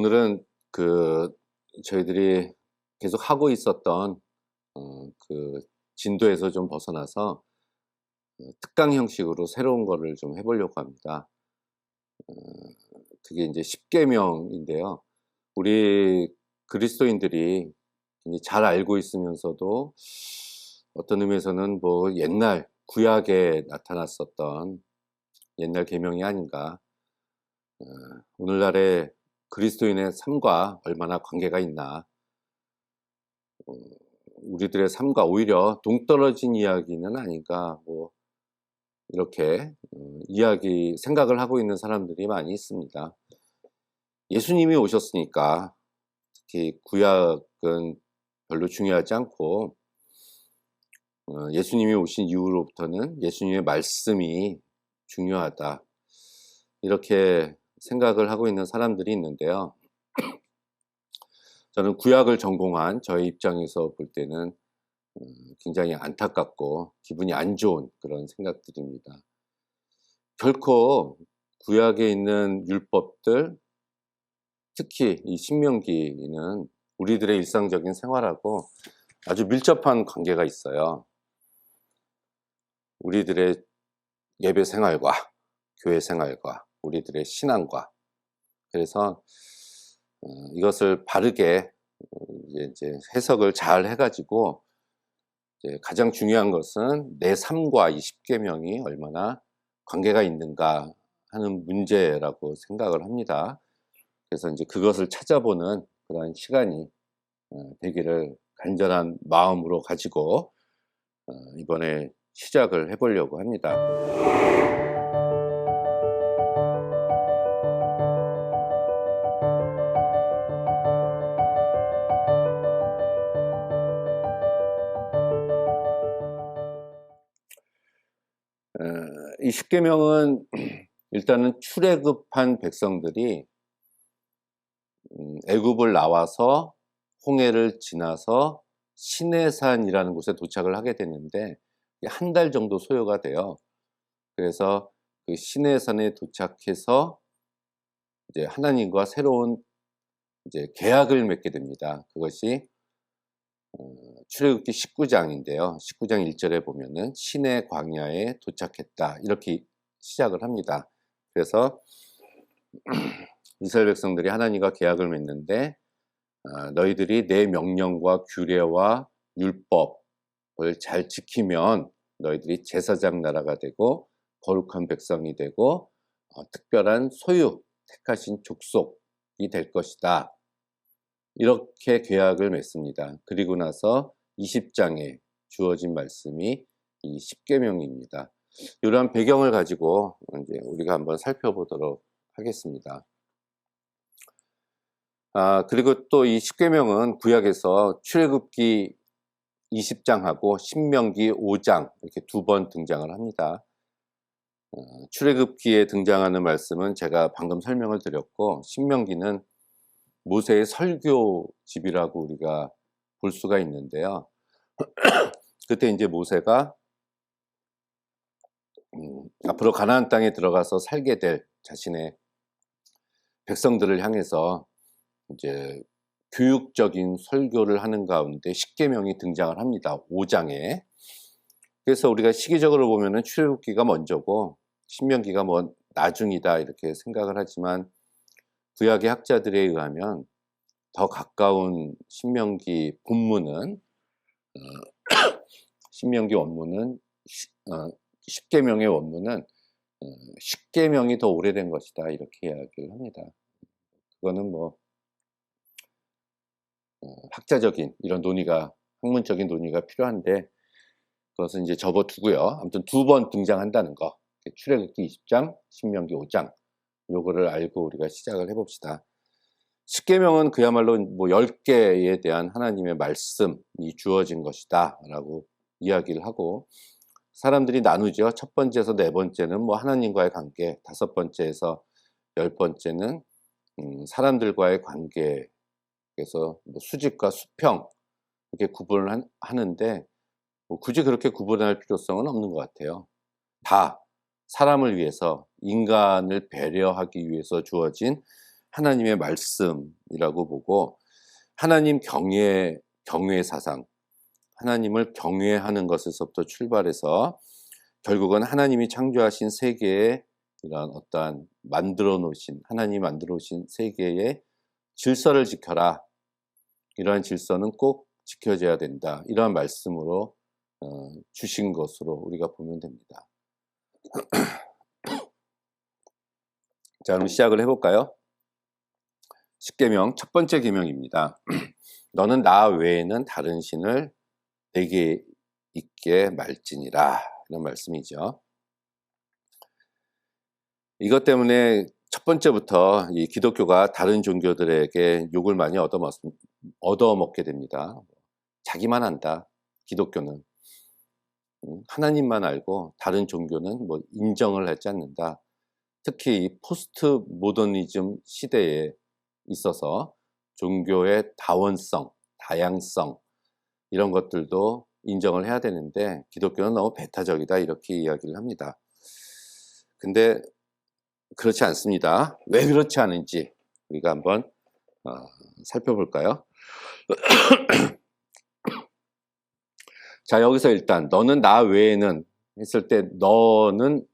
오늘은 저희들이 계속 하고 있었던 진도에서 좀 벗어나서 특강 형식으로 새로운 거를 좀 해보려고 합니다. 그게 이제 십계명인데요. 우리 그리스도인들이 굉장히 잘 알고 있으면서도 어떤 의미에서는 뭐 옛날 구약에 나타났었던 옛날 계명이 아닌가. 오늘날의 그리스도인의 삶과 얼마나 관계가 있나. 우리들의 삶과 오히려 동떨어진 이야기는 아닌가, 뭐 이렇게 생각을 하고 있는 사람들이 많이 있습니다. 예수님이 오셨으니까 특히 구약은 별로 중요하지 않고 예수님이 오신 이후로부터는 예수님의 말씀이 중요하다, 이렇게 생각을 하고 있는 사람들이 있는데요. 저는 구약을 전공한 저의 입장에서 볼 때는 굉장히 안타깝고 기분이 안 좋은 그런 생각들입니다. 결코 구약에 있는 율법들, 특히 이 신명기는 우리들의 일상적인 생활하고 아주 밀접한 관계가 있어요. 우리들의 예배 생활과 교회 생활과 우리들의 신앙과. 그래서 이것을 바르게 이제 해석을 잘 해가지고 가장 중요한 것은 내 삶과 이 십계명이 얼마나 관계가 있는가 하는 문제라고 생각을 합니다. 그래서 이제 그것을 찾아보는 그런 시간이 되기를 간절한 마음으로 가지고 이번에 시작을 해보려고 합니다. 이 십계명은 일단은 출애굽한 백성들이 애굽을 나와서 홍해를 지나서 시내산이라는 곳에 도착을 하게 됐는데 한 달 정도 소요가 돼요. 그래서 그 시내산에 도착해서 이제 하나님과 새로운 이제 계약을 맺게 됩니다. 그것이 출애굽기 19장인데요. 19장 1절에 보면은 시내 광야에 도착했다, 이렇게 시작을 합니다. 그래서 이스라엘 백성들이 하나님과 계약을 맺는데 너희들이 내 명령과 규례와 율법을 잘 지키면 너희들이 제사장 나라가 되고 거룩한 백성이 되고 특별한 소유, 택하신 족속이 될 것이다, 이렇게 계약을 맺습니다. 그리고 나서 20장에 주어진 말씀이 이 십계명입니다. 이러한 배경을 가지고 이제 우리가 한번 살펴보도록 하겠습니다. 그리고 또 이 십계명은 구약에서 출애굽기 20장하고 신명기 5장 이렇게 두 번 등장을 합니다. 출애굽기에 등장하는 말씀은 제가 방금 설명을 드렸고, 신명기는 모세의 설교집이라고 우리가 볼 수가 있는데요. 그때 이제 모세가 앞으로 가나안 땅에 들어가서 살게 될 자신의 백성들을 향해서 이제 교육적인 설교를 하는 가운데 십계명이 등장을 합니다. 5장에. 그래서 우리가 시기적으로 보면은 출애굽기가 먼저고 신명기가 뭐 나중이다, 이렇게 생각을 하지만 구약의 학자들에 의하면 더 가까운 신명기 본문은 신명기 원문은 십계명의 원문은 십계명이 더 오래된 것이다, 이렇게 이야기를 합니다. 그거는 뭐 학자적인 이런 논의가, 학문적인 논의가 필요한데 그것은 이제 접어두고요. 아무튼 두 번 등장한다는 거, 출애굽기 20장, 신명기 5장, 요거를 알고 우리가 시작을 해봅시다. 십계명은 그야말로 뭐 10개에 대한 하나님의 말씀이 주어진 것이다 라고 이야기를 하고, 사람들이 나누죠. 첫 번째에서 네 번째는 뭐 하나님과의 관계, 다섯 번째에서 10번째는 사람들과의 관계, 그래서 뭐 수직과 수평 이렇게 구분을 하는데 뭐 굳이 그렇게 구분할 필요성은 없는 것 같아요. 다 사람을 위해서, 인간을 배려하기 위해서 주어진 하나님의 말씀이라고 보고, 하나님 경외 사상, 하나님을 경외하는 것에서부터 출발해서 결국은 하나님이 창조하신 세계에 이런 어떠한 하나님이 만들어 놓으신 세계의 질서를 지켜라. 이러한 질서는 꼭 지켜져야 된다. 이러한 말씀으로 주신 것으로 우리가 보면 됩니다. 자, 그럼 시작을 해볼까요? 십계명 첫 번째 계명입니다. 너는 나 외에는 다른 신을 내게 있게 말지니라. 이런 말씀이죠. 이것 때문에 첫 번째부터 이 기독교가 다른 종교들에게 욕을 많이 얻어먹게 됩니다. 자기만 안다. 기독교는 하나님만 알고 다른 종교는 뭐 인정을 하지 않는다. 특히 이 포스트 모더니즘 시대에 있어서 종교의 다원성, 다양성 이런 것들도 인정을 해야 되는데 기독교는 너무 배타적이다 이렇게 이야기를 합니다. 근데 그렇지 않습니다. 왜 그렇지 않은지 우리가 한번 살펴볼까요? 자, 여기서 일단 너는 나 외에는 했을 때 너는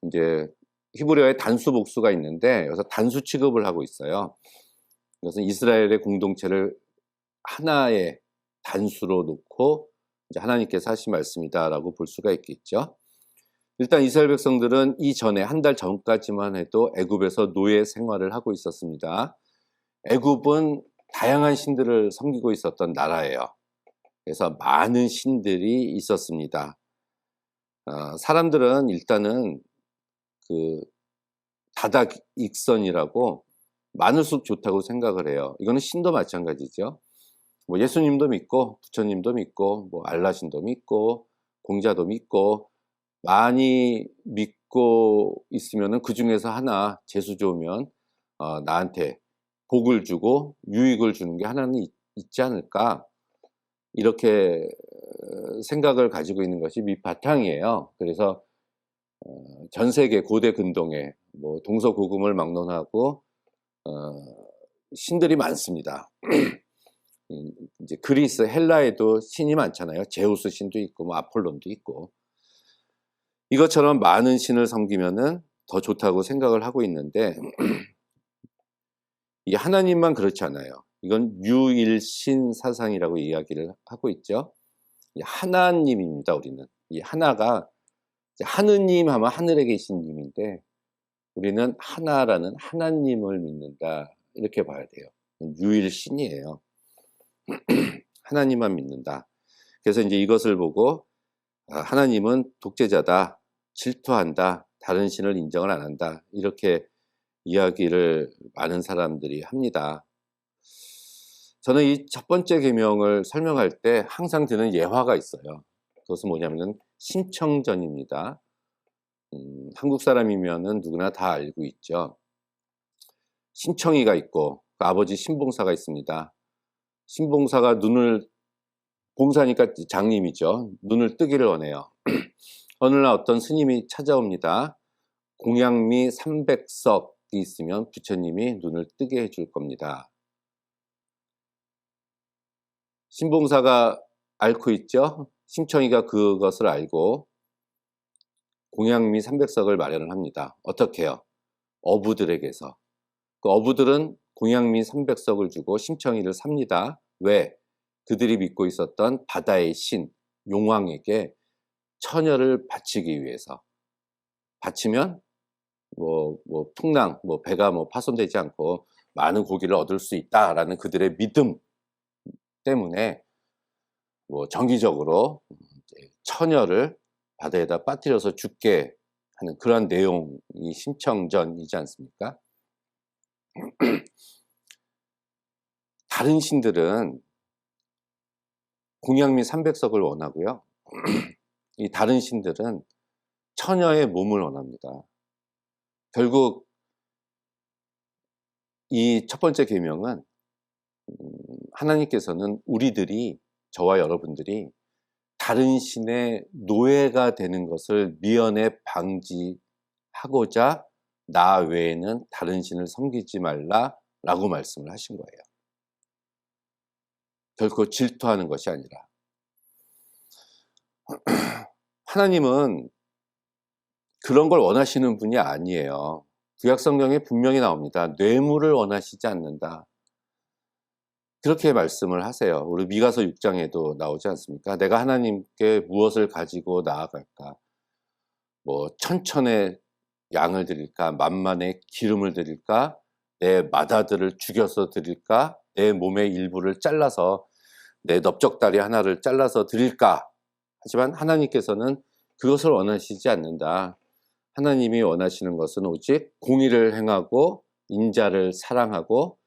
이제 히브리어에 단수 복수가 있는데 여기서 단수 취급을 하고 있어요. 이것은 이스라엘의 공동체를 하나의 단수로 놓고 이제 하나님께서 하신 말씀이다라고 볼 수가 있겠죠. 일단 이스라엘 백성들은 이전에 한 달 전까지만 해도 애굽에서 노예 생활을 하고 있었습니다. 애굽은 다양한 신들을 섬기고 있었던 나라예요. 그래서 많은 신들이 있었습니다. 사람들은 일단은 그 다닥익선이라고 많을수록 좋다고 생각을 해요. 이거는 신도 마찬가지죠. 뭐 예수님도 믿고 부처님도 믿고 뭐 알라신도 믿고 공자도 믿고 많이 믿고 있으면은 그 중에서 하나 재수 좋으면 나한테 복을 주고 유익을 주는 게 하나는 있지 않을까 이렇게 생각을 가지고 있는 것이 밑바탕이에요. 그래서 전 세계 고대 근동에 뭐 동서고금을 막론하고 신들이 많습니다. 이제 그리스, 헬라에도 신이 많잖아요. 제우스 신도 있고 뭐 아폴론도 있고. 이것처럼 많은 신을 섬기면은 더 좋다고 생각을 하고 있는데 이 하나님만 그렇지 않아요. 이건 유일신 사상이라고 이야기를 하고 있죠. 하나님입니다. 우리는 이 하나가 하느님 하면 하늘에 계신 님인데 우리는 하나라는 하나님을 믿는다 이렇게 봐야 돼요. 유일신이에요. 하나님만 믿는다. 그래서 이제 이것을 보고 하나님은 독재자다, 질투한다, 다른 신을 인정을 안 한다 이렇게 이야기를 많은 사람들이 합니다. 저는 이 첫 번째 계명을 설명할 때 항상 드는 예화가 있어요. 그것은 뭐냐면 심청전입니다. 한국 사람이면은 누구나 다 알고 있죠. 심청이가 있고 그 아버지 신봉사가 있습니다. 신봉사가 봉사니까 장님이죠. 눈을 뜨기를 원해요. 어느 날 어떤 스님이 찾아옵니다. 공양미 300석이 있으면 부처님이 눈을 뜨게 해줄 겁니다. 신봉사가 앓고 있죠. 심청이가 그것을 알고 공양미 300석을 마련을 합니다. 어떻게 해요? 어부들에게서. 그 어부들은 공양미 300석을 주고 심청이를 삽니다. 왜? 그들이 믿고 있었던 바다의 신, 용왕에게 처녀를 바치기 위해서. 바치면 풍랑, 배가 파손되지 않고 많은 고기를 얻을 수 있다라는 그들의 믿음 때문에 정기적으로 처녀를 바다에다 빠뜨려서 죽게 하는 그런 내용이 심청전이지 않습니까? 다른 신들은 공양미 300석을 원하고요. 이 다른 신들은 처녀의 몸을 원합니다. 결국 이 첫 번째 계명은 하나님께서는 저와 여러분들이 다른 신의 노예가 되는 것을 미연에 방지하고자 나 외에는 다른 신을 섬기지 말라라고 말씀을 하신 거예요. 결코 질투하는 것이 아니라. 하나님은 그런 걸 원하시는 분이 아니에요. 구약 성경에 분명히 나옵니다. 뇌물을 원하시지 않는다. 그렇게 말씀을 하세요. 우리 미가서 6장에도 나오지 않습니까? 내가 하나님께 무엇을 가지고 나아갈까? 뭐 천천의 양을 드릴까? 만만의 기름을 드릴까? 내 맏아들을 죽여서 드릴까? 내 몸의 일부를 잘라서 내 넓적다리 하나를 잘라서 드릴까? 하지만 하나님께서는 그것을 원하시지 않는다. 하나님이 원하시는 것은 오직 공의를 행하고 인자를 사랑하고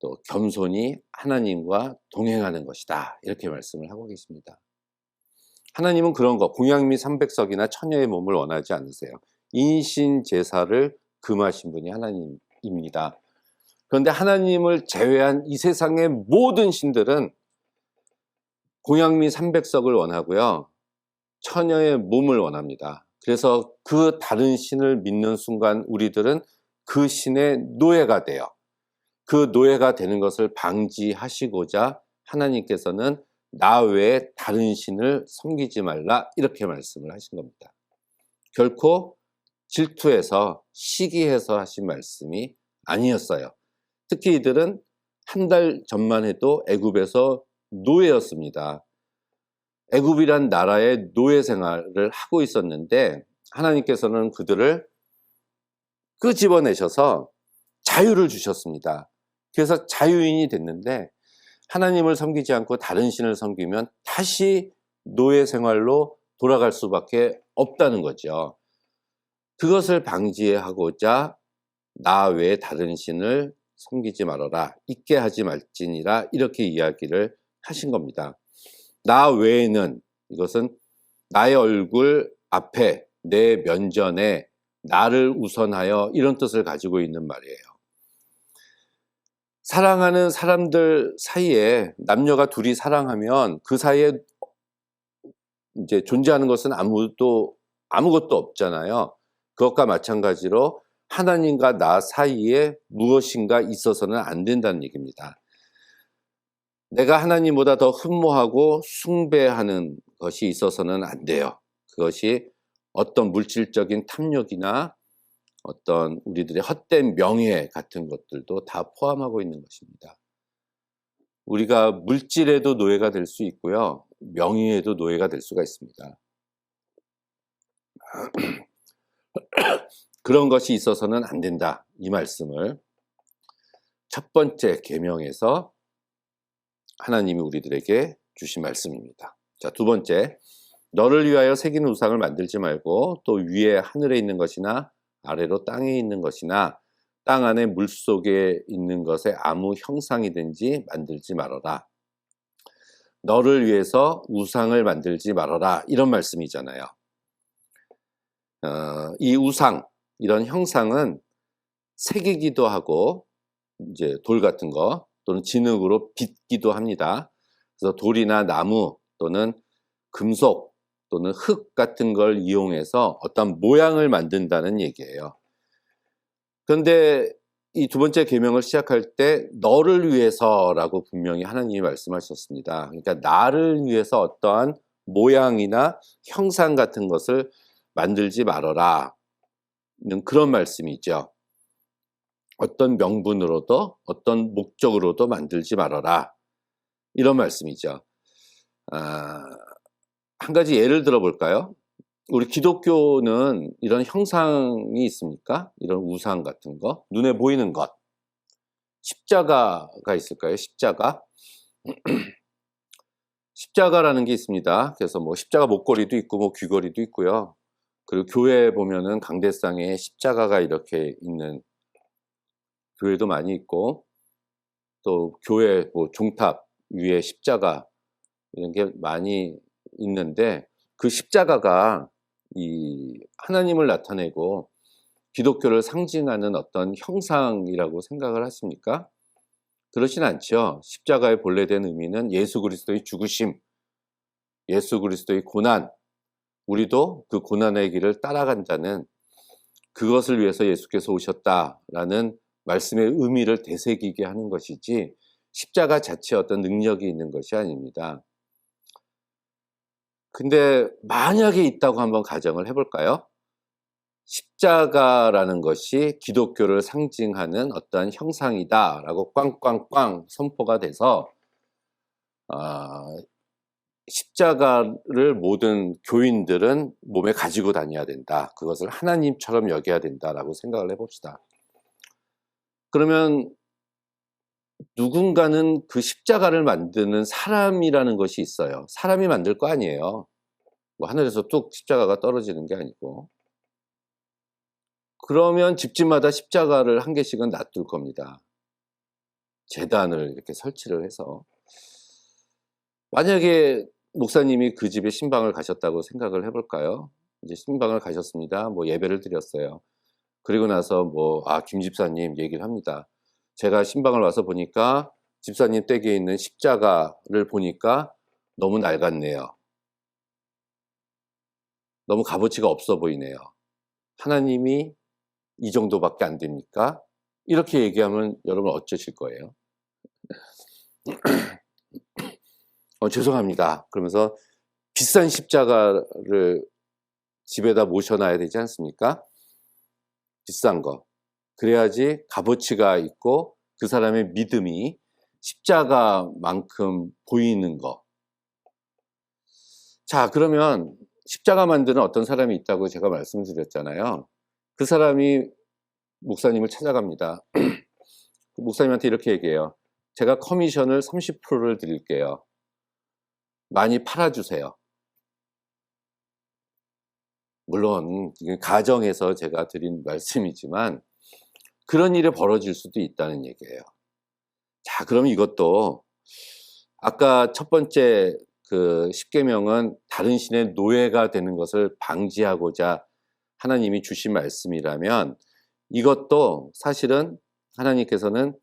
또 겸손히 하나님과 동행하는 것이다. 이렇게 말씀을 하고 계십니다. 하나님은 그런 거, 공양미 300석이나 처녀의 몸을 원하지 않으세요. 인신 제사를 금하신 분이 하나님입니다. 그런데 하나님을 제외한 이 세상의 모든 신들은 공양미 300석을 원하고요. 처녀의 몸을 원합니다. 그래서 그 다른 신을 믿는 순간 우리들은 그 신의 노예가 돼요. 그 노예가 되는 것을 방지하시고자 하나님께서는 나 외에 다른 신을 섬기지 말라 이렇게 말씀을 하신 겁니다. 결코 질투해서 시기해서 하신 말씀이 아니었어요. 특히 이들은 한 달 전만 해도 애굽에서 노예였습니다. 애굽이란 나라의 노예 생활을 하고 있었는데 하나님께서는 그들을 끄집어내셔서 자유를 주셨습니다. 그래서 자유인이 됐는데 하나님을 섬기지 않고 다른 신을 섬기면 다시 노예 생활로 돌아갈 수밖에 없다는 거죠. 그것을 방지하고자 나 외에 다른 신을 섬기지 말아라, 잊게 하지 말지니라 이렇게 이야기를 하신 겁니다. 나 외에는 이것은 나의 얼굴 앞에 내 면전에 나를 우선하여 이런 뜻을 가지고 있는 말이에요. 사랑하는 사람들 사이에 남녀가 둘이 사랑하면 그 사이에 이제 존재하는 것은 아무것도 없잖아요. 그것과 마찬가지로 하나님과 나 사이에 무엇인가 있어서는 안 된다는 얘기입니다. 내가 하나님보다 더 흠모하고 숭배하는 것이 있어서는 안 돼요. 그것이 어떤 물질적인 탐욕이나 어떤 우리들의 헛된 명예 같은 것들도 다 포함하고 있는 것입니다. 우리가 물질에도 노예가 될 수 있고요. 명예에도 노예가 될 수가 있습니다. 그런 것이 있어서는 안 된다. 이 말씀을 첫 번째 계명에서 하나님이 우리들에게 주신 말씀입니다. 자, 두 번째, 너를 위하여 새긴 우상을 만들지 말고 또 위에 하늘에 있는 것이나 아래로 땅에 있는 것이나 땅 안에 물속에 있는 것에 아무 형상이든지 만들지 말아라. 너를 위해서 우상을 만들지 말아라. 이런 말씀이잖아요. 이 우상, 이런 형상은 새기기도 하고 이제 돌 같은 거 또는 진흙으로 빚기도 합니다. 그래서 돌이나 나무 또는 금속 또는 흙 같은 걸 이용해서 어떤 모양을 만든다는 얘기예요. 그런데 이 두 번째 계명을 시작할 때 너를 위해서라고 분명히 하나님이 말씀하셨습니다. 그러니까 나를 위해서 어떠한 모양이나 형상 같은 것을 만들지 말아라. 그런 말씀이죠. 어떤 명분으로도 어떤 목적으로도 만들지 말아라. 이런 말씀이죠. 한 가지 예를 들어 볼까요? 우리 기독교는 이런 형상이 있습니까? 이런 우상 같은 거, 눈에 보이는 것. 십자가가 있을까요? 십자가. 십자가라는 게 있습니다. 그래서 뭐 십자가 목걸이도 있고 뭐 귀걸이도 있고요. 그리고 교회에 보면은 강대상에 십자가가 이렇게 있는 교회도 많이 있고, 또 교회 뭐 종탑 위에 십자가 이런 게 많이 있는데, 그 십자가가 이 하나님을 나타내고 기독교를 상징하는 어떤 형상이라고 생각을 하십니까? 그렇진 않죠. 십자가의 본래된 의미는 예수 그리스도의 죽으심, 예수 그리스도의 고난, 우리도 그 고난의 길을 따라간다는 그것을 위해서 예수께서 오셨다라는 말씀의 의미를 되새기게 하는 것이지 십자가 자체에 어떤 능력이 있는 것이 아닙니다. 근데 만약에 있다고 한번 가정을 해볼까요? 십자가라는 것이 기독교를 상징하는 어떤 형상이다라고 꽝꽝꽝 선포가 돼서 십자가를 모든 교인들은 몸에 가지고 다녀야 된다. 그것을 하나님처럼 여겨야 된다라고 생각을 해봅시다. 그러면 누군가는 그 십자가를 만드는 사람이라는 것이 있어요. 사람이 만들 거 아니에요. 뭐 하늘에서 뚝 십자가가 떨어지는 게 아니고. 그러면 집집마다 십자가를 한 개씩은 놔둘 겁니다. 제단을 이렇게 설치를 해서. 만약에 목사님이 그 집에 신방을 가셨다고 생각을 해볼까요? 이제 신방을 가셨습니다. 뭐 예배를 드렸어요. 그리고 나서 김 집사님 얘기를 합니다. 제가 신방을 와서 보니까 집사님 댁에 있는 십자가를 보니까 너무 낡았네요. 너무 값어치가 없어 보이네요. 하나님이 이 정도밖에 안 됩니까? 이렇게 얘기하면 여러분 어쩌실 거예요? 죄송합니다. 그러면서 비싼 십자가를 집에다 모셔놔야 되지 않습니까? 비싼 거. 그래야지 값어치가 있고 그 사람의 믿음이 십자가만큼 보이는 거. 자, 그러면 십자가 만드는 어떤 사람이 있다고 제가 말씀드렸잖아요. 그 사람이 목사님을 찾아갑니다. 목사님한테 이렇게 얘기해요. 제가 커미션을 30%를 드릴게요. 많이 팔아주세요. 물론 가정에서 제가 드린 말씀이지만 그런 일이 벌어질 수도 있다는 얘기예요. 자, 그럼 이것도 아까 첫 번째 그 십계명은 다른 신의 노예가 되는 것을 방지하고자 하나님이 주신 말씀이라면 이것도 사실은 하나님께서는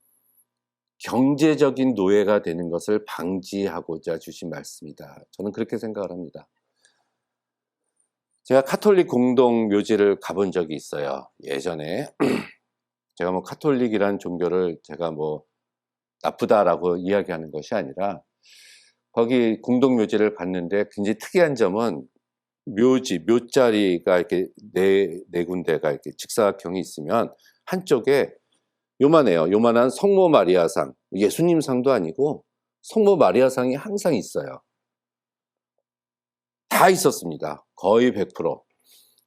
경제적인 노예가 되는 것을 방지하고자 주신 말씀이다. 저는 그렇게 생각을 합니다. 제가 카톨릭 공동 묘지를 가본 적이 있어요. 예전에. 제가 카톨릭이란 종교를 제가 나쁘다라고 이야기하는 것이 아니라 거기 공동 묘지를 갔는데 굉장히 특이한 점은 묘자리가 이렇게 네 군데가 이렇게 직사각형이 있으면 한쪽에 요만해요. 요만한 성모 마리아상, 예수님 상도 아니고 성모 마리아상이 항상 있어요. 다 있었습니다. 거의 100%.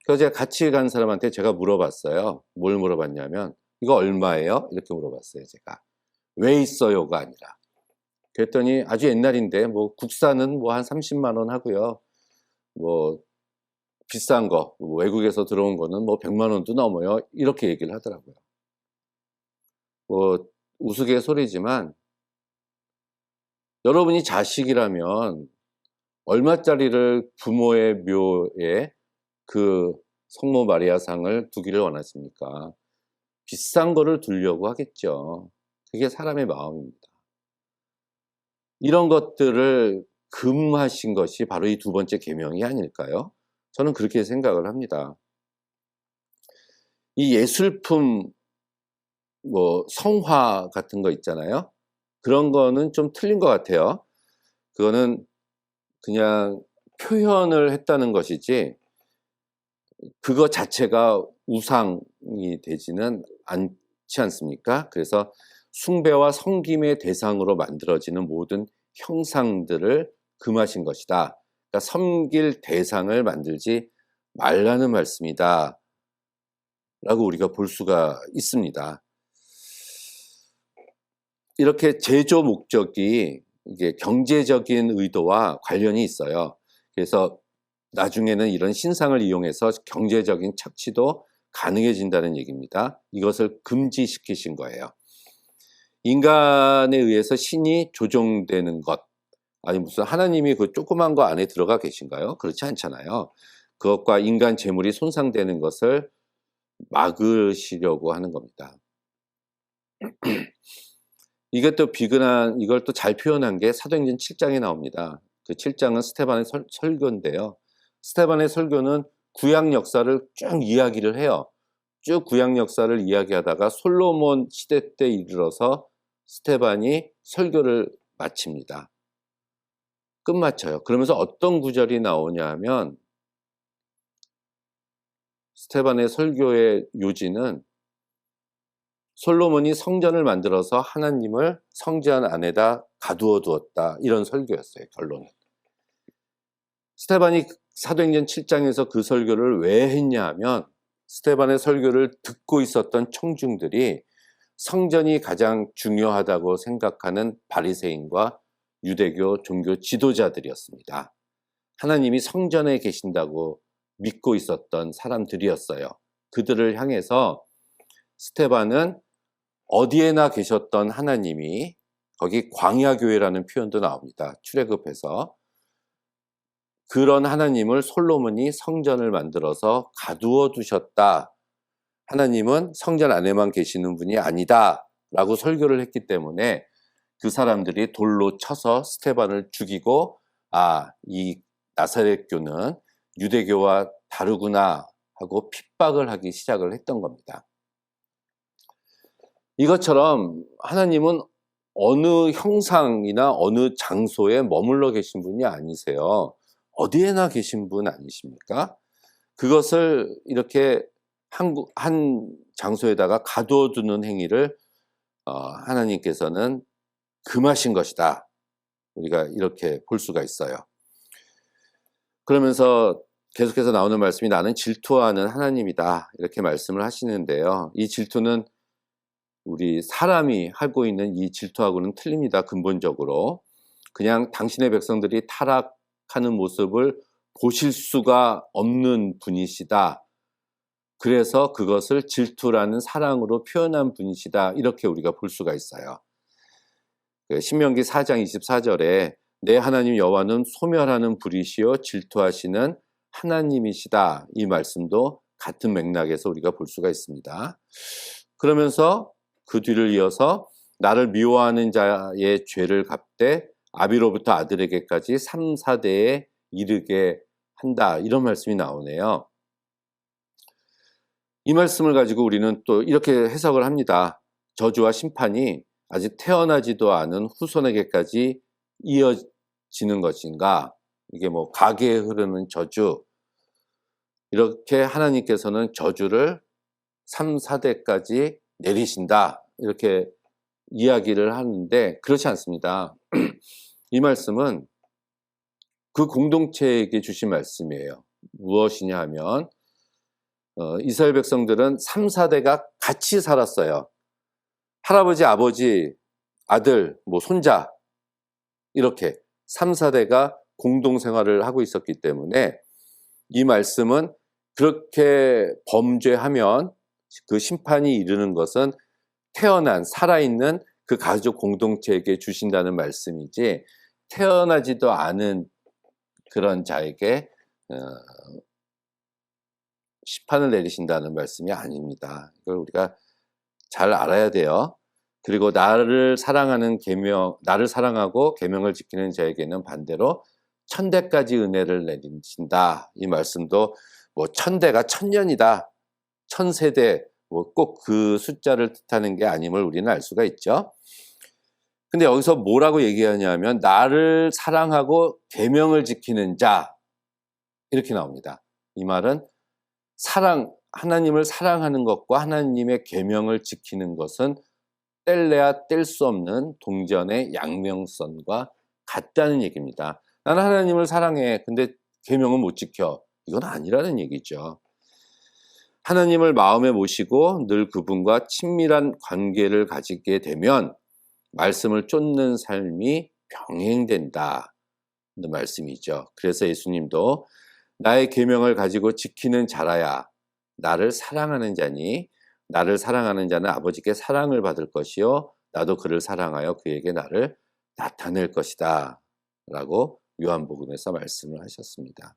그래서 제가 같이 간 사람한테 제가 물어봤어요. 뭘 물어봤냐면 이거 얼마예요? 이렇게 물어봤어요. 제가. 왜 있어요가 아니라. 그랬더니 아주 옛날인데 국산은 한 30만 원 하고요. 비싼 거, 외국에서 들어온 거는 100만 원도 넘어요. 이렇게 얘기를 하더라고요. 우스갯소리지만 여러분이 자식이라면 얼마짜리를 부모의 묘에 그 성모 마리아상을 두기를 원하십니까? 비싼 거를 두려고 하겠죠. 그게 사람의 마음입니다. 이런 것들을 금하신 것이 바로 이 두 번째 계명이 아닐까요? 저는 그렇게 생각을 합니다. 이 예술품 성화 같은 거 있잖아요. 그런 거는 좀 틀린 것 같아요. 그거는 그냥 표현을 했다는 것이지 그거 자체가 우상이 되지는 않지 않습니까? 그래서 숭배와 섬김의 대상으로 만들어지는 모든 형상들을 금하신 것이다. 그러니까 섬길 대상을 만들지 말라는 말씀이다 라고 우리가 볼 수가 있습니다. 이렇게 제조 목적이 이게 경제적인 의도와 관련이 있어요. 그래서 나중에는 이런 신상을 이용해서 경제적인 착취도 가능해진다는 얘기입니다. 이것을 금지시키신 거예요. 인간에 의해서 신이 조종되는 것, 아니 무슨 하나님이 그 조그만 거 안에 들어가 계신가요? 그렇지 않잖아요. 그것과 인간 재물이 손상되는 것을 막으시려고 하는 겁니다. 이걸 또 잘 표현한 게 사도행전 7장에 나옵니다. 그 7장은 스데반의 설교인데요. 스데반의 설교는 구약 역사를 쭉 이야기를 해요. 쭉 구약 역사를 이야기하다가 솔로몬 시대 때 이르러서 스데반이 설교를 마칩니다. 끝마쳐요. 그러면서 어떤 구절이 나오냐 하면 스데반의 설교의 요지는 솔로몬이 성전을 만들어서 하나님을 성전 안에다 가두어 두었다, 이런 설교였어요. 결론은. 스데반이 사도행전 7장에서 그 설교를 왜 했냐 하면 스데반의 설교를 듣고 있었던 청중들이 성전이 가장 중요하다고 생각하는 바리새인과 유대교 종교 지도자들이었습니다. 하나님이 성전에 계신다고 믿고 있었던 사람들이었어요. 그들을 향해서 스데반은 어디에나 계셨던 하나님이, 거기 광야교회라는 표현도 나옵니다. 출애굽해서. 그런 하나님을 솔로몬이 성전을 만들어서 가두어 두셨다. 하나님은 성전 안에만 계시는 분이 아니다 라고 설교를 했기 때문에 그 사람들이 돌로 쳐서 스데반을 죽이고, 이 나사렛교는 유대교와 다르구나 하고 핍박을 하기 시작을 했던 겁니다. 이것처럼 하나님은 어느 형상이나 어느 장소에 머물러 계신 분이 아니세요. 어디에나 계신 분 아니십니까? 그것을 이렇게 한 장소에다가 가두어 두는 행위를 하나님께서는 금하신 것이다. 우리가 이렇게 볼 수가 있어요. 그러면서 계속해서 나오는 말씀이 나는 질투하는 하나님이다, 이렇게 말씀을 하시는데요. 이 질투는 우리 사람이 하고 있는 이 질투하고는 틀립니다. 근본적으로. 그냥 당신의 백성들이 타락하는 모습을 보실 수가 없는 분이시다. 그래서 그것을 질투라는 사랑으로 표현한 분이시다, 이렇게 우리가 볼 수가 있어요. 신명기 4장 24절에 내 하나님 여호와는 소멸하는 불이시요 질투하시는 하나님이시다, 이 말씀도 같은 맥락에서 우리가 볼 수가 있습니다. 그러면서 그 뒤를 이어서 나를 미워하는 자의 죄를 갚되 아비로부터 아들에게까지 3, 4대에 이르게 한다, 이런 말씀이 나오네요. 이 말씀을 가지고 우리는 또 이렇게 해석을 합니다. 저주와 심판이 아직 태어나지도 않은 후손에게까지 이어지는 것인가? 이게 뭐 가계에 흐르는 저주, 이렇게 하나님께서는 저주를 3, 4대까지 내리신다, 이렇게 이야기를 하는데 그렇지 않습니다. 이 말씀은 그 공동체에게 주신 말씀이에요. 무엇이냐 하면 이스라엘 백성들은 3, 4대가 같이 살았어요. 할아버지, 아버지, 아들, 손자, 이렇게 3, 4대가 공동생활을 하고 있었기 때문에 이 말씀은 그렇게 범죄하면 그 심판이 이르는 것은 태어난, 살아있는 그 가족 공동체에게 주신다는 말씀이지, 태어나지도 않은 그런 자에게 심판을 내리신다는 말씀이 아닙니다. 이걸 우리가 잘 알아야 돼요. 그리고 나를 사랑하고 계명을 지키는 자에게는 반대로 1000대까지 은혜를 내리신다, 이 말씀도 1000대가 1000년이다, 1000세대, 꼭 그 숫자를 뜻하는 게 아님을 우리는 알 수가 있죠. 근데 여기서 뭐라고 얘기하냐면 나를 사랑하고 계명을 지키는 자, 이렇게 나옵니다. 이 말은 하나님을 사랑하는 것과 하나님의 계명을 지키는 것은 뗄래야 뗄 수 없는 동전의 양면성과 같다는 얘기입니다. 나는 하나님을 사랑해, 근데 계명은 못 지켜, 이건 아니라는 얘기죠. 하나님을 마음에 모시고 늘 그분과 친밀한 관계를 가지게 되면 말씀을 쫓는 삶이 병행된다는 말씀이죠. 그래서 예수님도 나의 계명을 가지고 지키는 자라야 나를 사랑하는 자니 나를 사랑하는 자는 아버지께 사랑을 받을 것이요 나도 그를 사랑하여 그에게 나를 나타낼 것이다 라고 요한복음에서 말씀을 하셨습니다.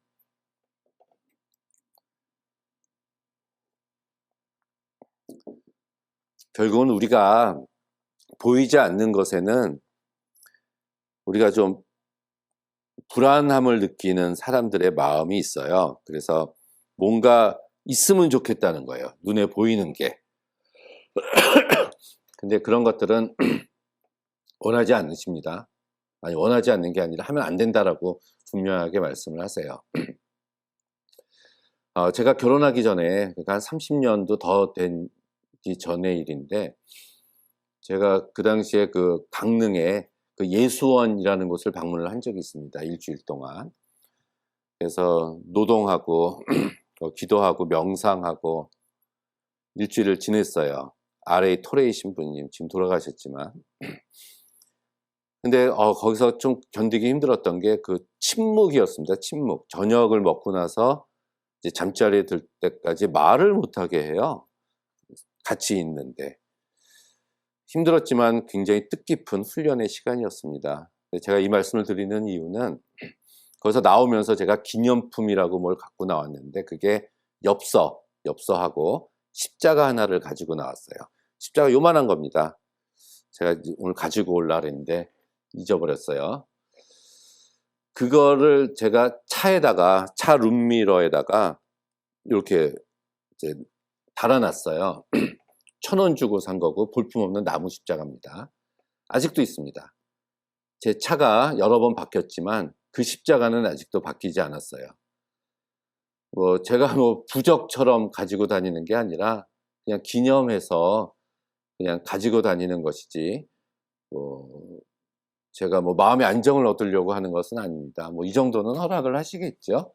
결국은 우리가 보이지 않는 것에는 우리가 좀 불안함을 느끼는 사람들의 마음이 있어요. 그래서 뭔가 있으면 좋겠다는 거예요. 눈에 보이는 게. 근데 그런 것들은 원하지 않으십니다. 아니, 원하지 않는 게 아니라 하면 안 된다라고 분명하게 말씀을 하세요. 제가 결혼하기 전에, 그러니까 한 30년도 더 되기 전의 일인데, 제가 그 당시에 그 강릉에 그 예수원이라는 곳을 방문을 한 적이 있습니다. 일주일 동안. 그래서 노동하고, 기도하고, 명상하고, 일주일을 지냈어요. RA 토레이 신부님, 지금 돌아가셨지만. 근데 거기서 좀 견디기 힘들었던 게 그 침묵이었습니다. 침묵. 저녁을 먹고 나서 이제 잠자리에 들 때까지 말을 못하게 해요. 같이 있는데. 힘들었지만 굉장히 뜻깊은 훈련의 시간이었습니다. 제가 이 말씀을 드리는 이유는 거기서 나오면서 제가 기념품이라고 뭘 갖고 나왔는데 그게 엽서하고 십자가 하나를 가지고 나왔어요. 십자가 요만한 겁니다. 제가 오늘 가지고 올라 그랬는데 잊어버렸어요. 그거를 제가 차에다가, 차 룸미러에다가 이렇게 이제 달아놨어요. 1,000원 주고 산 거고 볼품없는 나무 십자가입니다. 아직도 있습니다. 제 차가 여러 번 바뀌었지만 그 십자가는 아직도 바뀌지 않았어요. 제가 부적처럼 가지고 다니는 게 아니라 그냥 기념해서 그냥 가지고 다니는 것이지, 제가 마음의 안정을 얻으려고 하는 것은 아닙니다. 이 정도는 허락을 하시겠죠?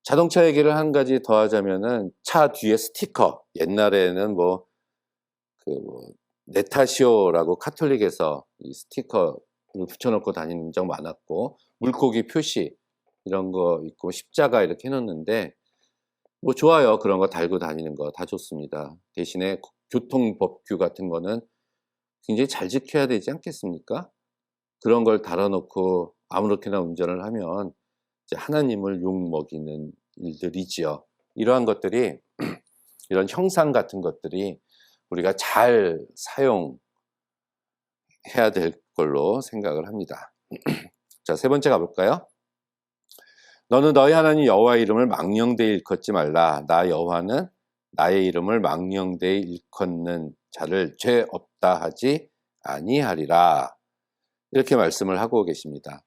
자동차 얘기를 한 가지 더 하자면은 차 뒤에 스티커, 옛날에는 네타시오라고 카톨릭에서 이 스티커를 붙여놓고 다니는 적 많았고, 물고기 표시 이런 거 있고 십자가 이렇게 해놓는데 좋아요. 그런 거 달고 다니는 거 다 좋습니다. 대신에 교통법규 같은 거는 굉장히 잘 지켜야 되지 않겠습니까? 그런 걸 달아놓고 아무렇게나 운전을 하면 이제 하나님을 욕먹이는 일들이지요. 이러한 것들이, 이런 형상 같은 것들이 우리가 잘 사용해야 될 걸로 생각을 합니다. 자, 세 번째 가볼까요? 너는 너희 하나님 여호와의 이름을 망령되이 일컫지 말라. 나 여호와는 나의 이름을 망령되이 일컫는 자를 죄 없다 하지 아니하리라. 이렇게 말씀을 하고 계십니다.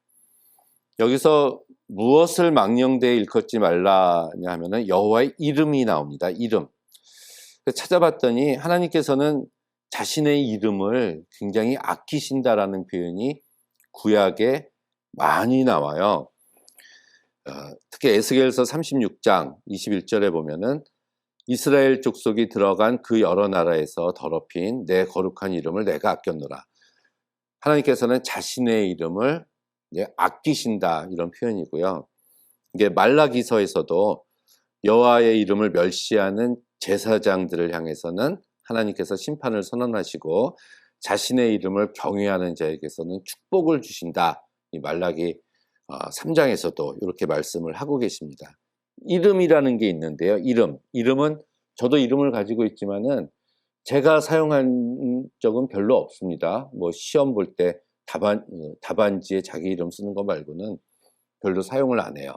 여기서 무엇을 망령되이 일컫지 말라냐 하면은 여호와의 이름이 나옵니다. 이름. 찾아봤더니 하나님께서는 자신의 이름을 굉장히 아끼신다라는 표현이 구약에 많이 나와요. 특히 에스겔서 36장 21절에 보면은 이스라엘 족속이 들어간 그 여러 나라에서 더럽힌 내 거룩한 이름을 내가 아꼈노라. 하나님께서는 자신의 이름을 아끼신다, 이런 표현이고요. 이게 말라기서에서도 여호와의 이름을 멸시하는 제사장들을 향해서는 하나님께서 심판을 선언하시고 자신의 이름을 경외하는 자에게서는 축복을 주신다. 이 말라기 3장에서도 이렇게 말씀을 하고 계십니다. 이름이라는 게 있는데요. 이름은 저도 이름을 가지고 있지만은 제가 사용한 적은 별로 없습니다. 시험 볼 때 답안지에 자기 이름 쓰는 거 말고는 별로 사용을 안 해요.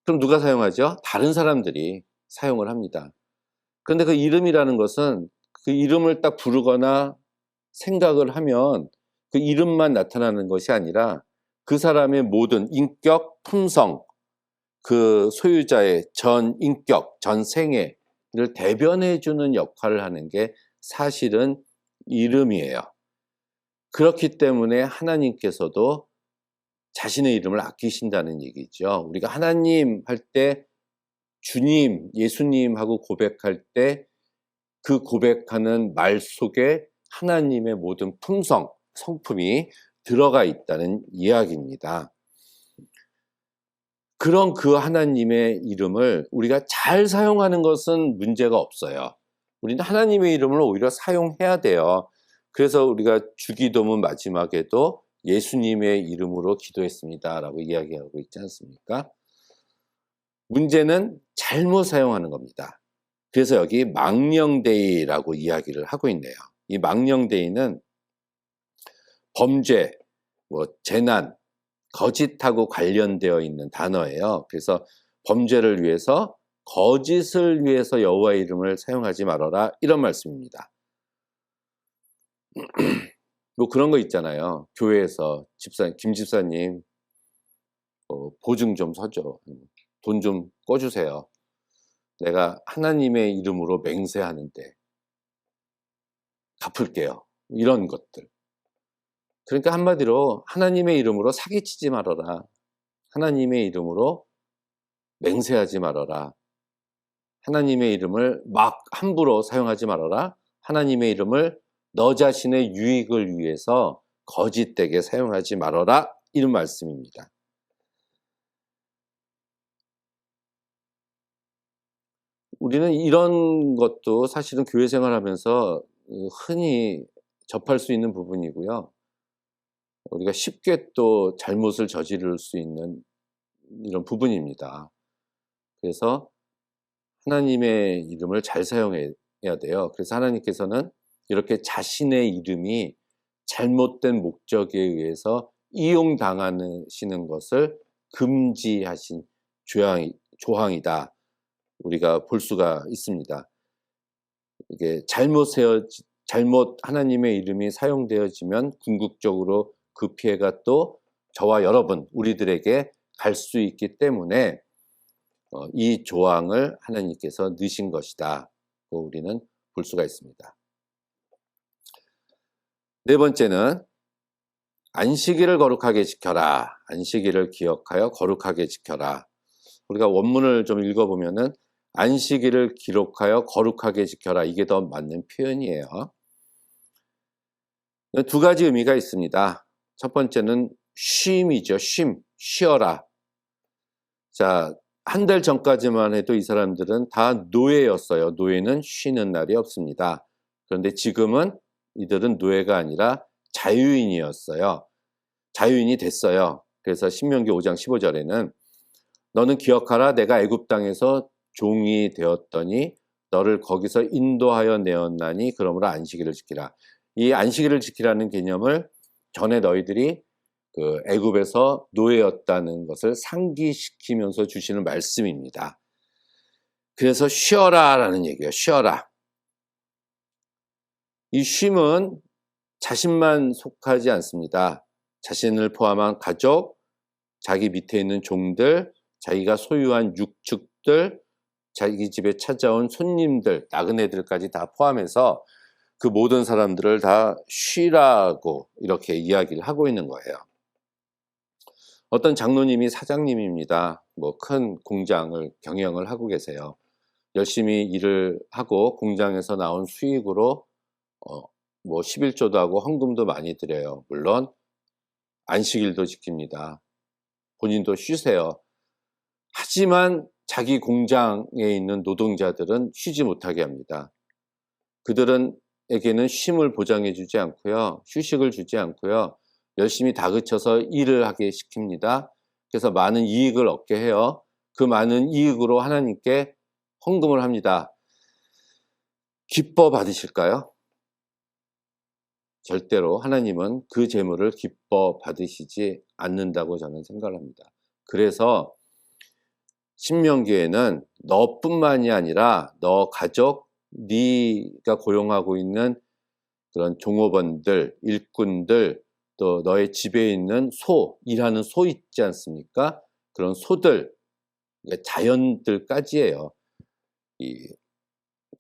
그럼 누가 사용하죠? 다른 사람들이 사용을 합니다. 그런데 그 이름이라는 것은 그 이름을 딱 부르거나 생각을 하면 그 이름만 나타나는 것이 아니라 그 사람의 모든 인격, 품성, 그 소유자의 전 인격, 전 생애를 대변해주는 역할을 하는 게 사실은 이름이에요. 그렇기 때문에 하나님께서도 자신의 이름을 아끼신다는 얘기죠. 우리가 하나님 할 때 주님, 예수님 하고 고백할 때 그 고백하는 말 속에 하나님의 모든 품성, 성품이 들어가 있다는 이야기입니다. 그런 그 하나님의 이름을 우리가 잘 사용하는 것은 문제가 없어요. 우리는 하나님의 이름을 오히려 사용해야 돼요. 그래서 우리가 주기도문 마지막에도 예수님의 이름으로 기도했습니다 라고 이야기하고 있지 않습니까? 문제는 잘못 사용하는 겁니다. 그래서 여기 망령되이라고 이야기를 하고 있네요. 이 망령되이는 범죄, 재난, 거짓하고 관련되어 있는 단어예요. 그래서 범죄를 위해서, 거짓을 위해서 여호와의 이름을 사용하지 말아라, 이런 말씀입니다. 뭐 그런 거 있잖아요. 교회에서 김 집사님 보증 좀 서줘, 돈 좀 꿔주세요. 내가 하나님의 이름으로 맹세하는데 갚을게요. 이런 것들. 그러니까 한마디로 하나님의 이름으로 사기치지 말아라, 하나님의 이름으로 맹세하지 말아라, 하나님의 이름을 막 함부로 사용하지 말아라, 하나님의 이름을 너 자신의 유익을 위해서 거짓되게 사용하지 말아라, 이런 말씀입니다. 우리는 이런 것도 사실은 교회 생활하면서 흔히 접할 수 있는 부분이고요. 우리가 쉽게 또 잘못을 저지를 수 있는 이런 부분입니다. 그래서 하나님의 이름을 잘 사용해야 돼요. 그래서 하나님께서는 이렇게 자신의 이름이 잘못된 목적에 의해서 이용당하시는 것을 금지하신 조항이다, 우리가 볼 수가 있습니다. 이게 잘못 하나님의 이름이 사용되어지면 궁극적으로 그 피해가 또 저와 여러분, 우리들에게 갈 수 있기 때문에 이 조항을 하나님께서 넣으신 것이다, 우리는 볼 수가 있습니다. 네 번째는 안식일을 거룩하게 지켜라. 안식일을 기억하여 거룩하게 지켜라. 우리가 원문을 좀 읽어보면은 안식일을 기록하여 거룩하게 지켜라, 이게 더 맞는 표현이에요. 두 가지 의미가 있습니다. 첫 번째는 쉼이죠. 쉬어라. 자, 한 달 전까지만 해도 이 사람들은 다 노예였어요. 노예는 쉬는 날이 없습니다. 그런데 지금은 이들은 노예가 아니라 자유인이었어요. 자유인이 됐어요. 그래서 신명기 5장 15절에는 너는 기억하라, 내가 애굽 땅에서 종이 되었더니 너를 거기서 인도하여 내었나니 그러므로 안식일을 지키라. 이 안식일을 지키라는 개념을 전에 너희들이 그 애굽에서 노예였다는 것을 상기시키면서 주시는 말씀입니다. 그래서 쉬어라라는 얘기예요. 쉬어라. 이 쉼은 자신만 속하지 않습니다. 자신을 포함한 가족, 자기 밑에 있는 종들, 자기가 소유한 육축들, 자기 집에 찾아온 손님들, 나그네들까지 다 포함해서 그 모든 사람들을 다 쉬라고 이렇게 이야기를 하고 있는 거예요. 어떤 장로님이 사장님입니다. 뭐 큰 공장을 경영을 하고 계세요. 열심히 일을 하고 공장에서 나온 수익으로 뭐 11조도 하고 헌금도 많이 드려요. 물론 안식일도 지킵니다. 본인도 쉬세요. 하지만 자기 공장에 있는 노동자들은 쉬지 못하게 합니다. 그들에게는 쉼을 보장해 주지 않고요, 휴식을 주지 않고요, 열심히 다그쳐서 일을 하게 시킵니다. 그래서 많은 이익을 얻게 해요. 그 많은 이익으로 하나님께 헌금을 합니다. 기뻐 받으실까요? 절대로 하나님은 그 재물을 기뻐 받으시지 않는다고 저는 생각을 합니다. 그래서 신명기에는 너뿐만이 아니라 너 가족, 네가 고용하고 있는 그런 종업원들, 일꾼들, 또 너의 집에 있는 일하는 소 있지 않습니까? 그런 소들, 자연들까지예요. 이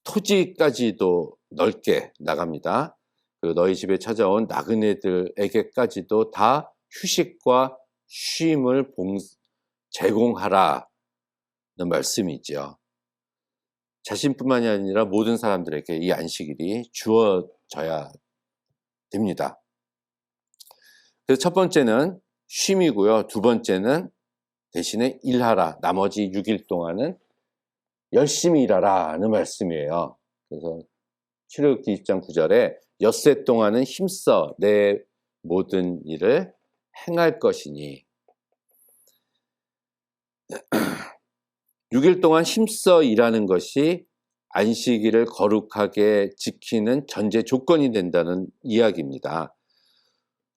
토지까지도 넓게 나갑니다. 그리고 너희 집에 찾아온 나그네들에게까지도 다 휴식과 쉼을 제공하라는 말씀이죠. 자신뿐만이 아니라 모든 사람들에게 이 안식일이 주어져야 됩니다. 그래서 첫 번째는 쉼이고요. 두 번째는 대신에 일하라. 나머지 6일 동안은 열심히 일하라는 말씀이에요. 그래서 출애굽기 20장 9절에 엿새 동안은 힘써 내 모든 일을 행할 것이니 6일 동안 힘써 일하는 것이 안식일을 거룩하게 지키는 전제 조건이 된다는 이야기입니다.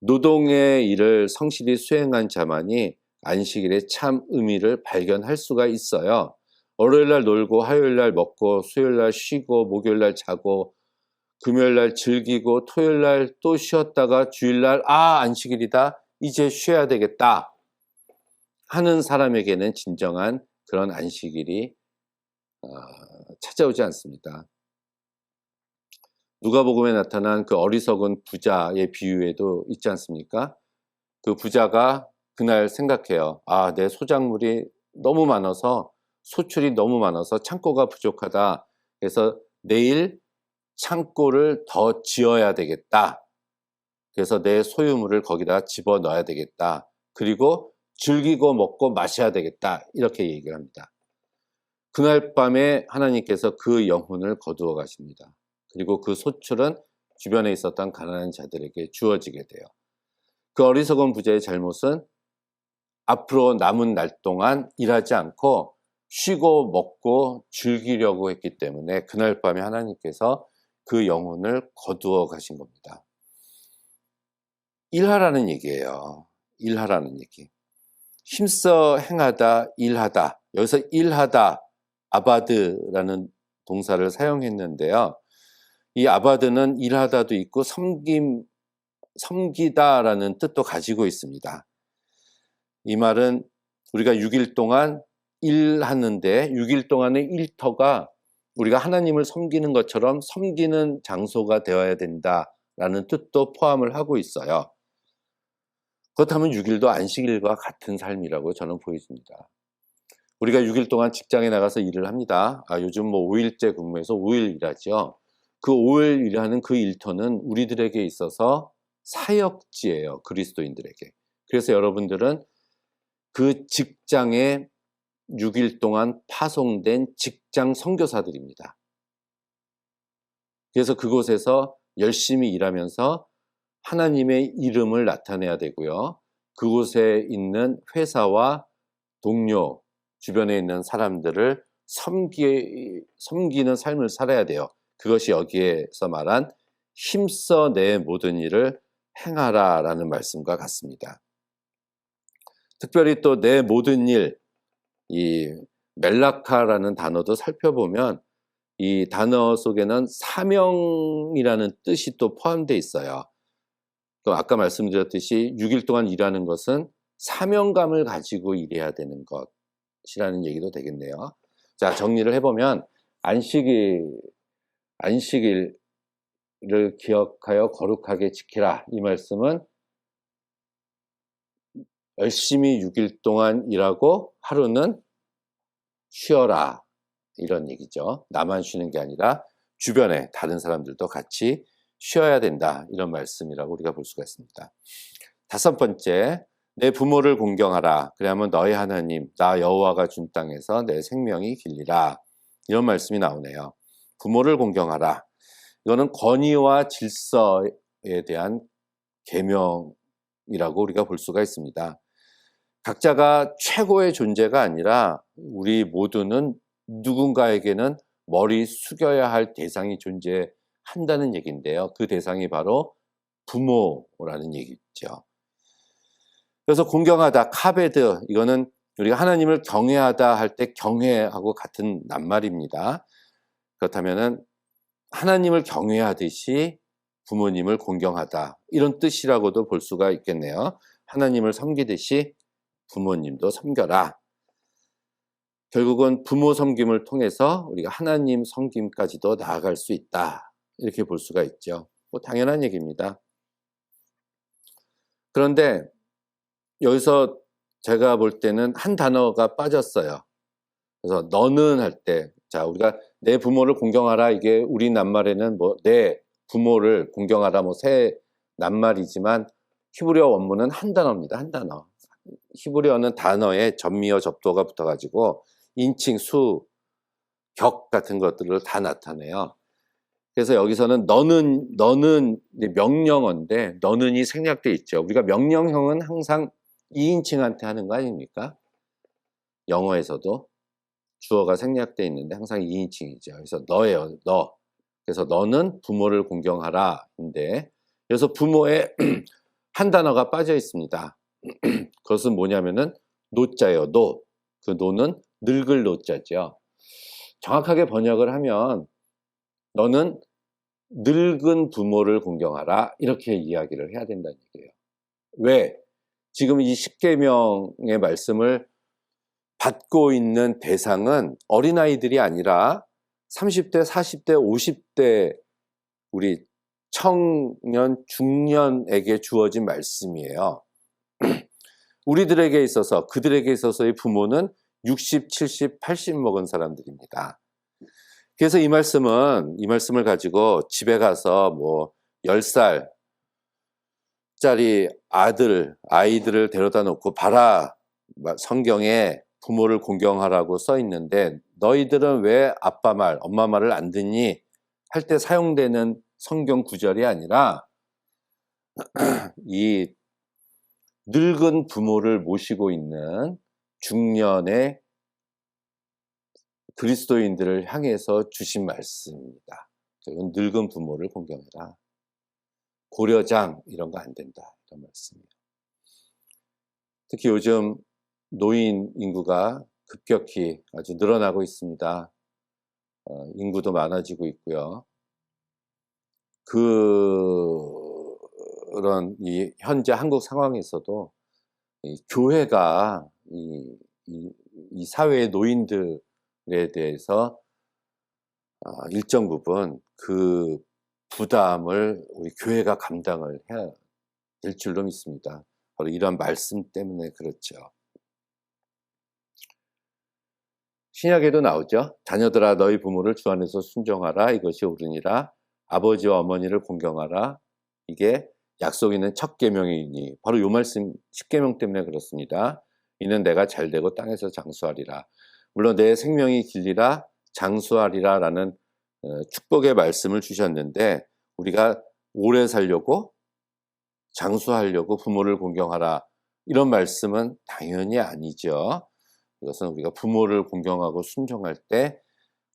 노동의 일을 성실히 수행한 자만이 안식일의 참 의미를 발견할 수가 있어요. 월요일날 놀고 화요일날 먹고 수요일날 쉬고 목요일날 자고 금요일날 즐기고 토요일날 또 쉬었다가 주일날 안식일이다 이제 쉬어야 되겠다 하는 사람에게는 진정한 그런 안식일이 찾아오지 않습니다. 누가복음에 나타난 그 어리석은 부자의 비유에도 있지 않습니까? 그 부자가 그날 생각해요. 내 소작물이 너무 많아서 소출이 너무 많아서 창고가 부족하다. 그래서 내일 창고를 더 지어야 되겠다. 그래서 내 소유물을 거기다 집어넣어야 되겠다. 그리고 즐기고 먹고 마셔야 되겠다. 이렇게 얘기를 합니다. 그날 밤에 하나님께서 그 영혼을 거두어 가십니다. 그리고 그 소출은 주변에 있었던 가난한 자들에게 주어지게 돼요. 그 어리석은 부자의 잘못은 앞으로 남은 날 동안 일하지 않고 쉬고 먹고 즐기려고 했기 때문에 그날 밤에 하나님께서 그 영혼을 거두어 가신 겁니다. 일하라는 얘기예요. 일하라는 얘기. 힘써 행하다, 일하다. 여기서 일하다, 아바드라는 동사를 사용했는데요. 이 아바드는 일하다도 있고 섬기다라는 뜻도 가지고 있습니다. 이 말은 우리가 6일 동안 일하는데 6일 동안의 일터가 우리가 하나님을 섬기는 것처럼 섬기는 장소가 되어야 된다라는 뜻도 포함을 하고 있어요. 그렇다면 6일도 안식일과 같은 삶이라고 저는 보여집니다. 우리가 6일 동안 직장에 나가서 일을 합니다. 요즘 5일째 근무해서 5일 일하죠. 그 5일 일하는 그 일터는 우리들에게 있어서 사역지예요. 그리스도인들에게. 그래서 여러분들은 그 직장에 6일 동안 파송된 직장 선교사들입니다. 그래서 그곳에서 열심히 일하면서 하나님의 이름을 나타내야 되고요. 그곳에 있는 회사와 동료, 주변에 있는 사람들을 섬기는 삶을 살아야 돼요. 그것이 여기에서 말한 힘써 내 모든 일을 행하라 라는 말씀과 같습니다. 특별히 또 내 모든 일, 이 멜라카라는 단어도 살펴보면 이 단어 속에는 사명이라는 뜻이 또 포함되어 있어요. 또 아까 말씀드렸듯이 6일 동안 일하는 것은 사명감을 가지고 일해야 되는 것이라는 얘기도 되겠네요. 자, 정리를 해보면 안식일을 기억하여 거룩하게 지키라. 이 말씀은 열심히 6일 동안 일하고 하루는 쉬어라. 이런 얘기죠. 나만 쉬는 게 아니라 주변에 다른 사람들도 같이 쉬어야 된다. 이런 말씀이라고 우리가 볼 수가 있습니다. 5번째, 내 부모를 공경하라. 그래야만 너희 하나님, 나 여호와가 준 땅에서 내 생명이 길리라. 이런 말씀이 나오네요. 부모를 공경하라. 이거는 권위와 질서에 대한 계명이라고 우리가 볼 수가 있습니다. 각자가 최고의 존재가 아니라 우리 모두는 누군가에게는 머리 숙여야 할 대상이 존재한다는 얘기인데요. 그 대상이 바로 부모라는 얘기죠. 그래서 공경하다, 카베드, 이거는 우리가 하나님을 경외하다 할 때 경외하고 같은 낱말입니다. 그렇다면은 하나님을 경외하듯이 부모님을 공경하다, 이런 뜻이라고도 볼 수가 있겠네요. 하나님을 섬기듯이 부모님도 섬겨라. 결국은 부모 섬김을 통해서 우리가 하나님 섬김까지도 나아갈 수 있다. 이렇게 볼 수가 있죠. 당연한 얘기입니다. 그런데 여기서 제가 볼 때는 한 단어가 빠졌어요. 그래서 너는 할 때, 자, 우리가 내 부모를 공경하라. 이게 우리 낱말에는 내 부모를 공경하라 새 낱말이지만 히브리어 원문은 한 단어입니다. 한 단어. 히브리어는 단어에 접미어 접도가 붙어가지고 인칭, 수, 격 같은 것들을 다 나타내요. 그래서 여기서는 너는 명령어인데 너는이 생략돼 있죠. 우리가 명령형은 항상 2인칭한테 하는 거 아닙니까? 영어에서도 주어가 생략돼 있는데 항상 2인칭이죠. 그래서 너예요, 너. 그래서 너는 부모를 공경하라. 인데 그래서 부모에 한 단어가 빠져 있습니다. 그것은 뭐냐면은 노자예요. 노. 그 노는 늙을 노자죠. 정확하게 번역을 하면 너는 늙은 부모를 공경하라 이렇게 이야기를 해야 된다는 얘기예요. 왜? 지금 이 십계명의 말씀을 받고 있는 대상은 어린아이들이 아니라 30대, 40대, 50대 우리 청년, 중년에게 주어진 말씀이에요. 우리들에게 있어서, 그들에게 있어서의 부모는 60, 70, 80 먹은 사람들입니다. 그래서 이 말씀을 가지고 집에 가서 뭐 10살짜리 아이들을 데려다 놓고 봐라. 성경에 부모를 공경하라고 써 있는데 너희들은 왜 아빠 말, 엄마 말을 안 듣니? 할 때 사용되는 성경 구절이 아니라 이 늙은 부모를 모시고 있는 중년의 그리스도인들을 향해서 주신 말씀입니다. 이건 늙은 부모를 공경해라. 고려장 이런 거 안 된다. 이런 말씀이에요. 특히 요즘 노인 인구가 급격히 아주 늘어나고 있습니다. 인구도 많아지고 있고요. 그런 이 현재 한국 상황에서도 이 교회가 이 사회의 노인들에 대해서 일정 부분 그 부담을 우리 교회가 감당을 해야 될 줄로 믿습니다. 바로 이런 말씀 때문에 그렇죠. 신약에도 나오죠. 자녀들아 너희 부모를 주 안에서 순종하라. 이것이 옳으니라. 아버지와 어머니를 공경하라. 이게 약속 있는 첫 계명이니 바로 이 말씀 10계명 때문에 그렇습니다. 이는 내가 잘되고 땅에서 장수하리라. 물론 내 생명이 길리라 장수하리라 라는 축복의 말씀을 주셨는데 우리가 오래 살려고 장수하려고 부모를 공경하라 이런 말씀은 당연히 아니죠. 이것은 우리가 부모를 공경하고 순종할 때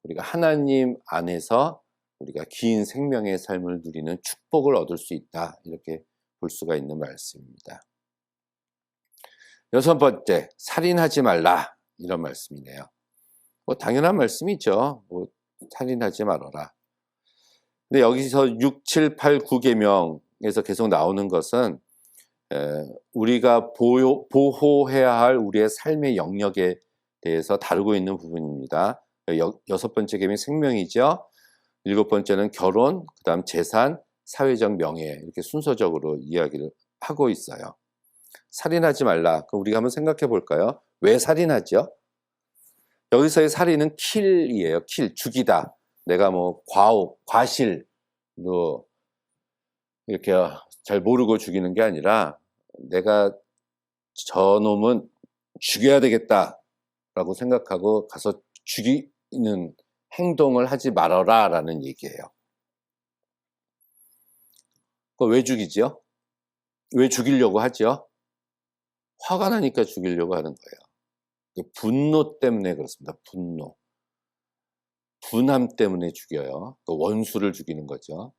우리가 하나님 안에서 우리가 긴 생명의 삶을 누리는 축복을 얻을 수 있다. 이렇게 볼 수가 있는 말씀입니다. 6번째, 살인하지 말라. 이런 말씀이네요. 뭐 당연한 말씀이죠. 뭐 살인하지 말아라. 근데 여기서 6, 7, 8, 9계명에서 계속 나오는 것은 우리가 보호해야 할 우리의 삶의 영역에 대해서 다루고 있는 부분입니다. 6번째 계명이 생명이죠. 7번째는 결혼, 그 다음 재산, 사회적 명예 이렇게 순서적으로 이야기를 하고 있어요. 살인하지 말라. 그럼 우리가 한번 생각해 볼까요? 왜 살인하죠? 여기서의 살인은 킬이에요. 킬, 죽이다. 내가 뭐 과오, 과실로 이렇게 잘 모르고 죽이는 게 아니라 내가 저놈은 죽여야 되겠다라고 생각하고 가서 죽이는 행동을 하지 말아라 라는 얘기예요. 왜 죽이죠? 왜 죽이려고 하죠? 화가 나니까 죽이려고 하는 거예요. 분노 때문에 그렇습니다. 분함 때문에 죽여요. 원수를 죽이는 거죠.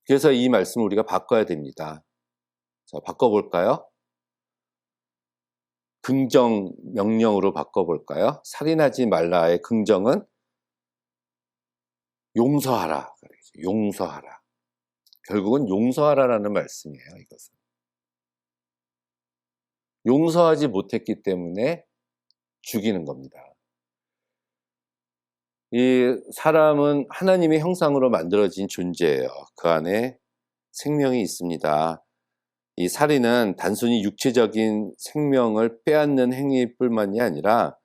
그래서 이 말씀을 우리가 바꿔야 됩니다. 자, 바꿔볼까요? 긍정 명령으로 바꿔볼까요? 살인하지 말라의 긍정은 용서하라. 용서하라. 결국은 용서하라라는 말씀이에요. 이것은. 용서하지 못했기 때문에 죽이는 겁니다. 이 사람은 하나님의 형상으로 만들어진 존재예요. 그 안에 생명이 있습니다. 이 살인은 단순히 육체적인 생명을 빼앗는 행위뿐만이 아니라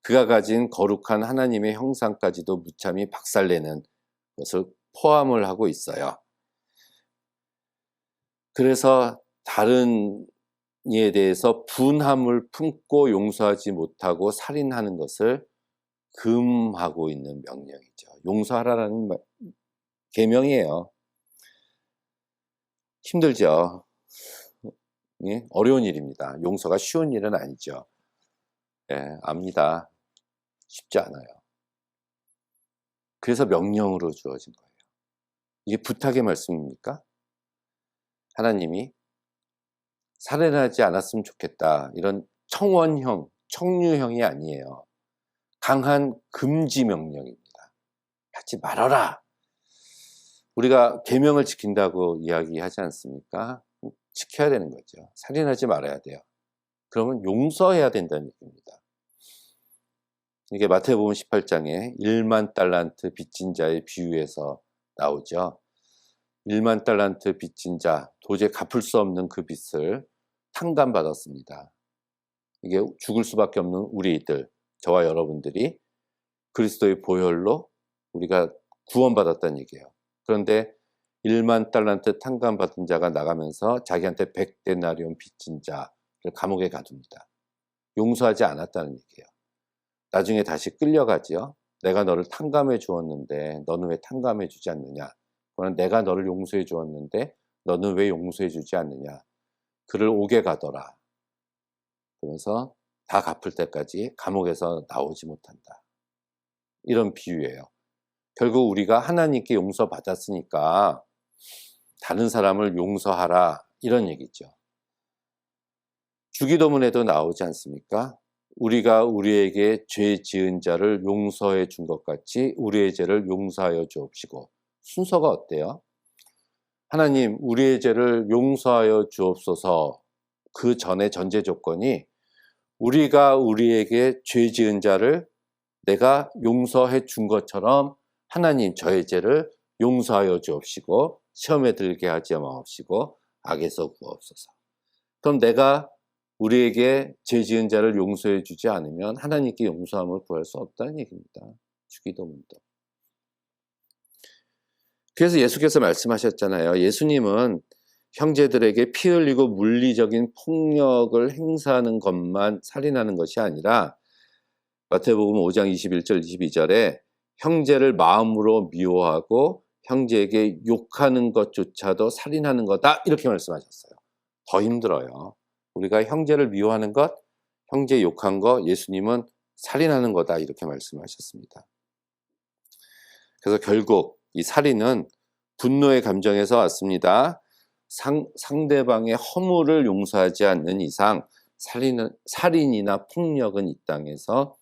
그가 가진 거룩한 하나님의 형상까지도 무참히 박살내는 것을 포함을 하고 있어요. 그래서 다른 이에 대해서 분함을 품고 용서하지 못하고 살인하는 것을 금하고 있는 명령이죠. 용서하라는 계명이에요. 힘들죠. 예? 어려운 일입니다. 용서가 쉬운 일은 아니죠. 예, 압니다. 쉽지 않아요. 그래서 명령으로 주어진 거예요. 이게 부탁의 말씀입니까? 하나님이 살인하지 않았으면 좋겠다 이런 청원형, 청유형이 아니에요. 강한 금지 명령입니다. 하지 말아라. 우리가 계명을 지킨다고 이야기하지 않습니까? 지켜야 되는 거죠. 살인하지 말아야 돼요. 그러면 용서해야 된다는 얘기입니다. 이게 마태복음 18장에 1만 달란트 빚진 자의 비유에서 나오죠. 1만 달란트 빚진 자, 도저히 갚을 수 없는 그 빚을 탕감받았습니다. 이게 죽을 수밖에 없는 우리들, 저와 여러분들이 그리스도의 보혈로 우리가 구원받았다는 얘기예요. 그런데 1만 달란트 탕감받은 자가 나가면서 자기한테 100데나리온 빚진 자를 감옥에 가둡니다. 용서하지 않았다는 얘기예요. 나중에 다시 끌려가지요. 내가 너를 탕감해 주었는데 너는 왜 탕감해 주지 않느냐. 그러나 내가 너를 용서해 주었는데 너는 왜 용서해 주지 않느냐. 그를 옥에 가더라. 그러면서 다 갚을 때까지 감옥에서 나오지 못한다. 이런 비유예요. 결국 우리가 하나님께 용서받았으니까 다른 사람을 용서하라 이런 얘기죠. 주기도문에도 나오지 않습니까? 우리가 우리에게 죄 지은 자를 용서해 준 것 같이 우리의 죄를 용서하여 주옵시고. 순서가 어때요? 하나님 우리의 죄를 용서하여 주옵소서. 그 전에 전제 조건이 우리가 우리에게 죄 지은 자를 내가 용서해 준 것처럼 하나님 저의 죄를 용서하여 주옵시고 시험에 들게 하지 마옵시고 악에서 구하옵소서. 그럼 내가 우리에게 죄 지은 자를 용서해 주지 않으면 하나님께 용서함을 구할 수 없다는 얘기입니다. 주기도문도. 그래서 예수께서 말씀하셨잖아요. 예수님은 형제들에게 피 흘리고 물리적인 폭력을 행사하는 것만 살인하는 것이 아니라 마태복음 5장 21절 22절에 형제를 마음으로 미워하고 형제에게 욕하는 것조차도 살인하는 거다 이렇게 말씀하셨어요. 더 힘들어요. 우리가 형제를 미워하는 것, 형제 욕한 거 예수님은 살인하는 거다 이렇게 말씀하셨습니다. 그래서 결국 이 살인은 분노의 감정에서 왔습니다. 상대방의 허물을 용서하지 않는 이상 살인이나 폭력은 이 땅에서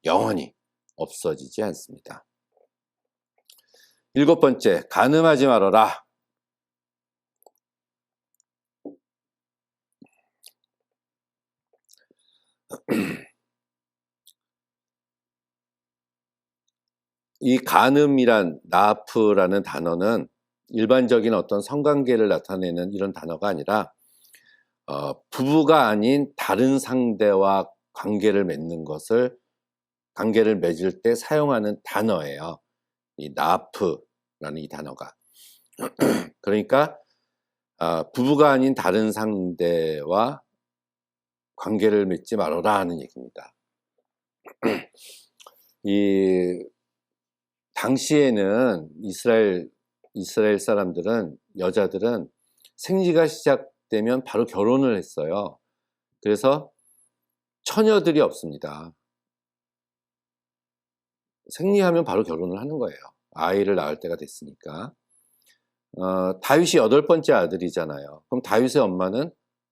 영원히 없어지지 않습니다. 7번째, 간음하지 말아라. 이 간음이란 나프라는 단어는 일반적인 어떤 성관계를 나타내는 이런 단어가 아니라 부부가 아닌 다른 상대와 관계를 맺을 때 사용하는 단어예요. 이 나프라는 이 단어가. 그러니까 부부가 아닌 다른 상대와 관계를 맺지 말아라 하는 얘기입니다. 이 당시에는 이스라엘 사람들은 여자들은 생리가 시작되면 바로 결혼을 했어요. 그래서 처녀들이 없습니다. 생리하면 바로 결혼을 하는 거예요. 아이를 낳을 때가 됐으니까. 다윗이 8번째 아들이잖아요. 그럼 다윗의 엄마는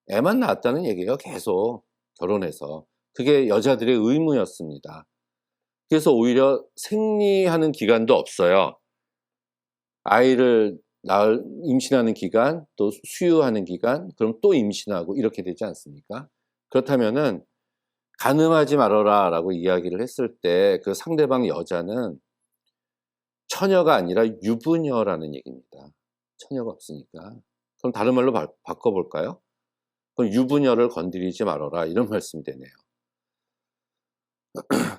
애만 낳았다는 얘기예요. 계속 결혼해서. 그게 여자들의 의무였습니다. 그래서 오히려 생리하는 기간도 없어요. 아이를 임신하는 기간, 또 수유하는 기간, 그럼 또 임신하고 이렇게 되지 않습니까? 그렇다면은 간음하지 말아라 라고 이야기를 했을 때 그 상대방 여자는 처녀가 아니라 유부녀라는 얘기입니다. 처녀가 없으니까. 그럼 다른 말로 바꿔볼까요? 그럼 유부녀를 건드리지 말아라 이런 말씀이 되네요.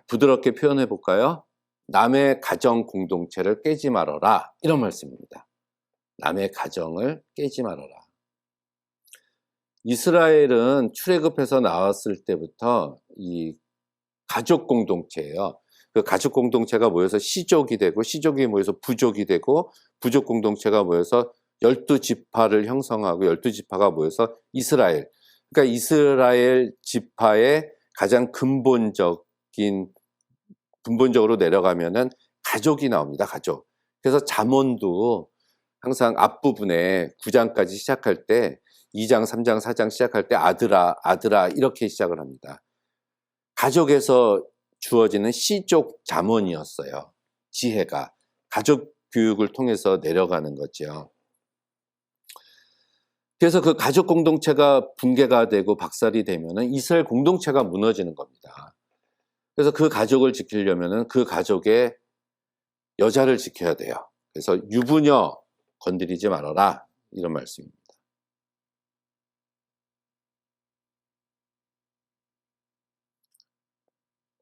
부드럽게 표현해 볼까요? 남의 가정 공동체를 깨지 말아라 이런 말씀입니다. 남의 가정을 깨지 말아라. 이스라엘은 출애굽해서 나왔을 때부터 이 가족 공동체예요. 그 가족 공동체가 모여서 시족이 되고 시족이 모여서 부족이 되고 부족 공동체가 모여서 12지파를 형성하고 12지파가 모여서 이스라엘. 그러니까 이스라엘 지파의 가장 근본적으로 내려가면은 가족이 나옵니다. 가족. 그래서 잠언도 항상 앞부분에 9장까지 시작할 때 2장, 3장, 4장 시작할 때 아들아, 아들아 이렇게 시작을 합니다. 가족에서 주어지는 시족 잠언이었어요. 지혜가 가족 교육을 통해서 내려가는 거죠. 그래서 그 가족 공동체가 붕괴가 되고 박살이 되면은 이스라엘 공동체가 무너지는 겁니다. 그래서 그 가족을 지키려면은 그 가족의 여자를 지켜야 돼요. 그래서 유부녀 건드리지 말아라 이런 말씀입니다.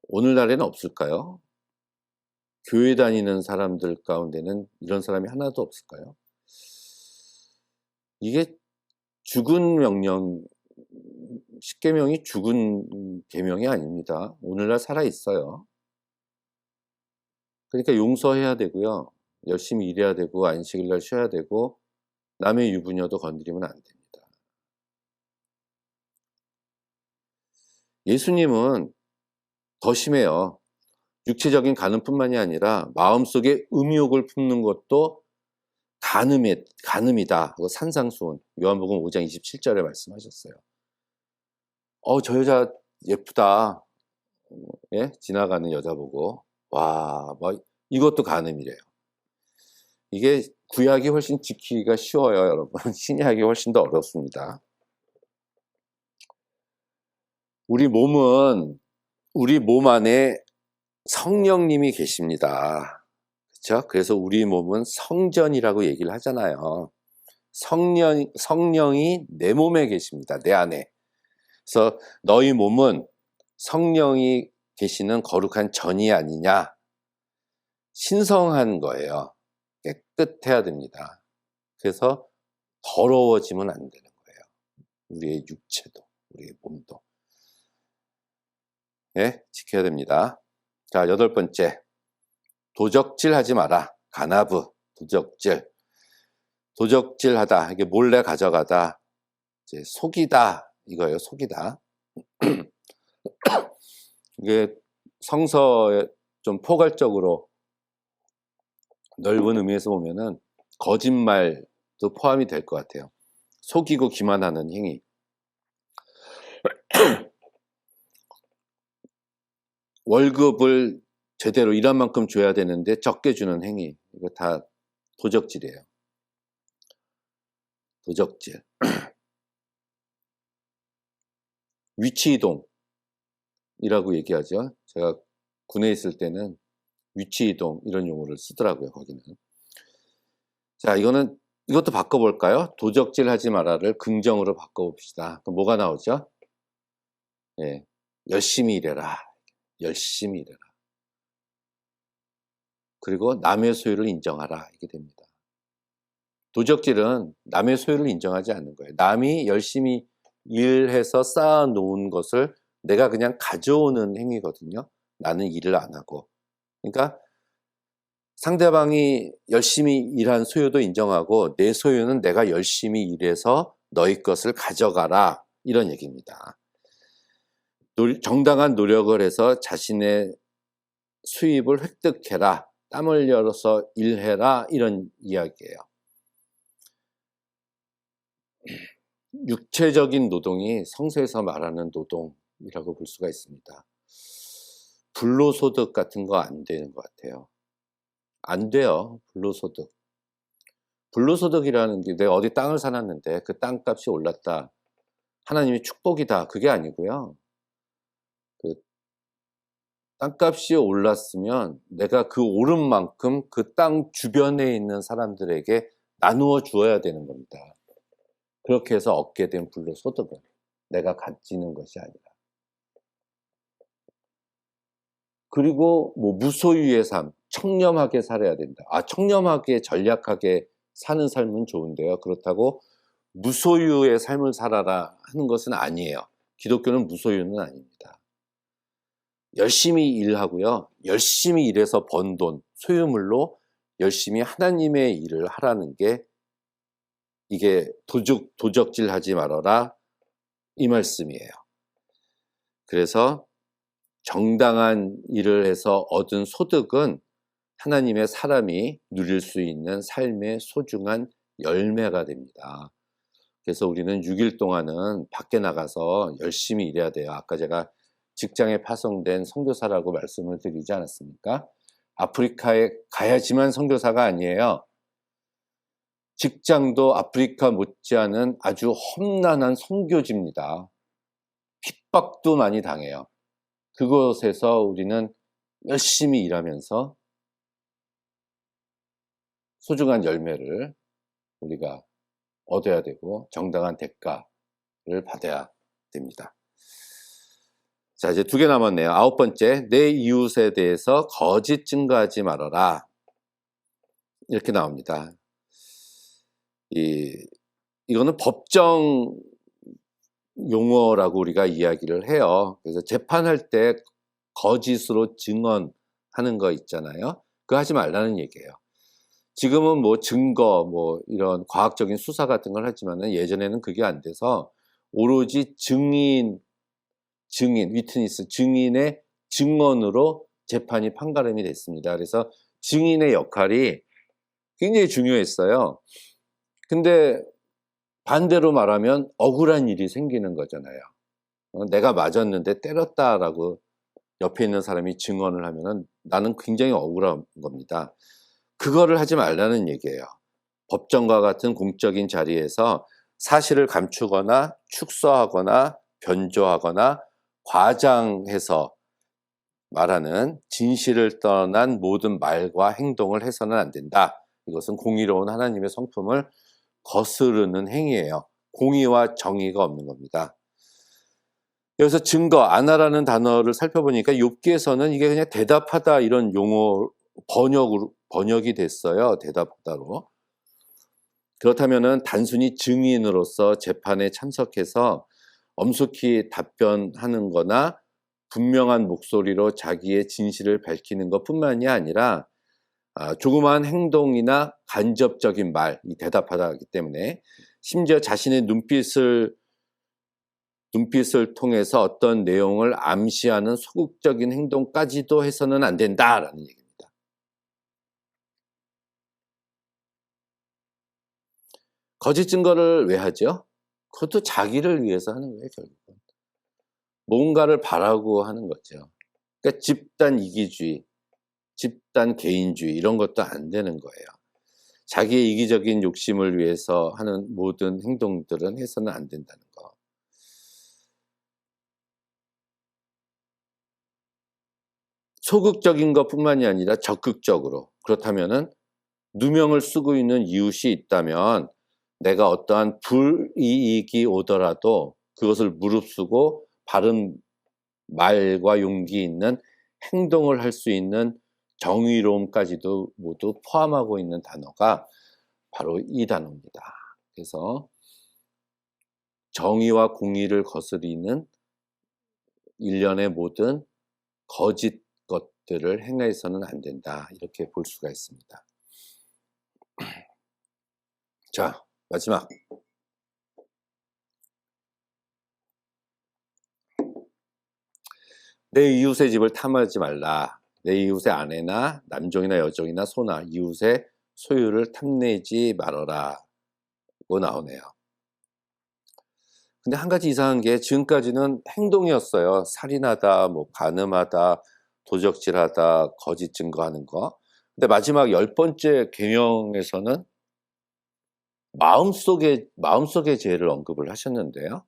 오늘날에는 없을까요? 교회 다니는 사람들 가운데는 이런 사람이 하나도 없을까요? 이게 죽은 명령, 십계명이 죽은 계명이 아닙니다. 오늘날 살아 있어요. 그러니까 용서해야 되고요. 열심히 일해야 되고 안식일날 쉬어야 되고 남의 유부녀도 건드리면 안 됩니다. 예수님은 더 심해요. 육체적인 간음뿐만이 아니라 마음속에 음욕을 품는 것도 간음이다. 산상수훈 요한복음 5장 27절에 말씀하셨어요. 저 여자 예쁘다. 예? 지나가는 여자 보고 와, 뭐 이것도 간음이래요. 이게 구약이 훨씬 지키기가 쉬워요, 여러분. 신약이 훨씬 더 어렵습니다. 우리 몸은 우리 몸 안에 성령님이 계십니다. 그렇죠? 그래서 우리 몸은 성전이라고 얘기를 하잖아요. 성령이 내 몸에 계십니다. 내 안에. 그래서 너희 몸은 성령이 계시는 거룩한 전이 아니냐. 신성한 거예요. 깨끗해야 됩니다. 그래서 더러워지면 안 되는 거예요. 우리의 육체도, 우리의 몸도. 예, 지켜야 됩니다. 자, 8번째. 도적질 하지 마라. 가나브, 도적질. 도적질하다, 이게 몰래 가져가다, 이제 속이다, 이거예요. 속이다. 이게 성서에 좀 포괄적으로 넓은 의미에서 보면은 거짓말도 포함이 될 것 같아요. 속이고 기만하는 행위. 월급을 제대로 일한 만큼 줘야 되는데 적게 주는 행위. 이거 다 도적질이에요. 도적질. 위치이동이라고 얘기하죠. 제가 군에 있을 때는 위치이동 이런 용어를 쓰더라고요. 거기는. 자, 이것도 바꿔볼까요? 도적질 하지 마라를 긍정으로 바꿔봅시다. 그럼 뭐가 나오죠? 예, 열심히 일해라. 열심히 일해라. 그리고 남의 소유를 인정하라. 이게 됩니다. 도적질은 남의 소유를 인정하지 않는 거예요. 남이 열심히 일해서 쌓아놓은 것을 내가 그냥 가져오는 행위거든요. 나는 일을 안 하고. 그러니까 상대방이 열심히 일한 소유도 인정하고 내 소유는 내가 열심히 일해서 너희 것을 가져가라. 이런 얘기입니다. 정당한 노력을 해서 자신의 수입을 획득해라. 땀 흘려서 일해라. 이런 이야기예요. 육체적인 노동이 성서에서 말하는 노동이라고 볼 수가 있습니다. 불로소득 같은 거 안 되는 것 같아요. 안 돼요. 불로소득. 불로소득이라는 게 내가 어디 땅을 사놨는데 그 땅값이 올랐다. 하나님의 축복이다. 그게 아니고요. 그 땅값이 올랐으면 내가 그 오른 만큼 그 땅 주변에 있는 사람들에게 나누어 주어야 되는 겁니다. 그렇게 해서 얻게 된 불로소득은 내가 가지는 것이 아니라. 그리고 뭐 무소유의 삶, 청렴하게 살아야 된다. 청렴하게 전략하게 사는 삶은 좋은데요. 그렇다고 무소유의 삶을 살아라 하는 것은 아니에요. 기독교는 무소유는 아닙니다. 열심히 일하고요. 열심히 일해서 번 돈, 소유물로 열심히 하나님의 일을 하라는 게 이게 도적질 하지 말아라 이 말씀이에요. 그래서 정당한 일을 해서 얻은 소득은 하나님의 사람이 누릴 수 있는 삶의 소중한 열매가 됩니다. 그래서 우리는 6일 동안은 밖에 나가서 열심히 일해야 돼요. 아까 제가 직장에 파송된 선교사라고 말씀을 드리지 않았습니까? 아프리카에 가야지만 선교사가 아니에요. 직장도 아프리카 못지않은 아주 험난한 선교지입니다. 핍박도 많이 당해요. 그곳에서 우리는 열심히 일하면서 소중한 열매를 우리가 얻어야 되고 정당한 대가를 받아야 됩니다. 자, 이제 2개 남았네요. 9번째, 내 이웃에 대해서 거짓 증거하지 말아라. 이렇게 나옵니다. 이거는 법정 용어라고 우리가 이야기를 해요. 그래서 재판할 때 거짓으로 증언하는 거 있잖아요. 그거 하지 말라는 얘기예요. 지금은 뭐 증거, 뭐 이런 과학적인 수사 같은 걸 하지만은 예전에는 그게 안 돼서 오로지 증인, 위트니스, 증인의 증언으로 재판이 판가름이 됐습니다. 그래서 증인의 역할이 굉장히 중요했어요. 근데 반대로 말하면 억울한 일이 생기는 거잖아요. 내가 맞았는데 때렸다라고 옆에 있는 사람이 증언을 하면은 나는 굉장히 억울한 겁니다. 그거를 하지 말라는 얘기예요. 법정과 같은 공적인 자리에서 사실을 감추거나 축소하거나 변조하거나 과장해서 말하는 진실을 떠난 모든 말과 행동을 해서는 안 된다. 이것은 공의로운 하나님의 성품을 거스르는 행위예요. 공의와 정의가 없는 겁니다. 여기서 증거, 아나라는 단어를 살펴보니까 욥기에서는 이게 그냥 대답하다 이런 용어 번역이 됐어요. 대답하다로. 그렇다면은 단순히 증인으로서 재판에 참석해서 엄숙히 답변하는 거나 분명한 목소리로 자기의 진실을 밝히는 것뿐만이 아니라 조그마한 행동이나 간접적인 말, 이 대답하다기 때문에 심지어 자신의 눈빛을 통해서 어떤 내용을 암시하는 소극적인 행동까지도 해서는 안 된다라는 얘기입니다. 거짓 증거를 왜 하죠? 그것도 자기를 위해서 하는 거예요, 결국은. 뭔가를 바라고 하는 거죠. 그러니까 집단 이기주의, 집단 개인주의 이런 것도 안 되는 거예요. 자기의 이기적인 욕심을 위해서 하는 모든 행동들은 해서는 안 된다는 거. 소극적인 것뿐만이 아니라 적극적으로. 그렇다면은 누명을 쓰고 있는 이웃이 있다면 내가 어떠한 불이익이 오더라도 그것을 무릅쓰고 바른 말과 용기 있는 행동을 할 수 있는 정의로움까지도 모두 포함하고 있는 단어가 바로 이 단어입니다. 그래서 정의와 공의를 거스리는 일련의 모든 거짓 것들을 행해서는 안 된다. 이렇게 볼 수가 있습니다. 자, 마지막. 내 이웃의 집을 탐하지 말라. 내 이웃의 아내나 남종이나 여종이나 소나 이웃의 소유를 탐내지 말아라. 고 나오네요. 근데 한 가지 이상한 게 지금까지는 행동이었어요. 살인하다, 뭐 간음하다, 도적질하다, 거짓 증거하는 거. 근데 마지막 10번째 계명에서는 마음속의 죄를 언급을 하셨는데요.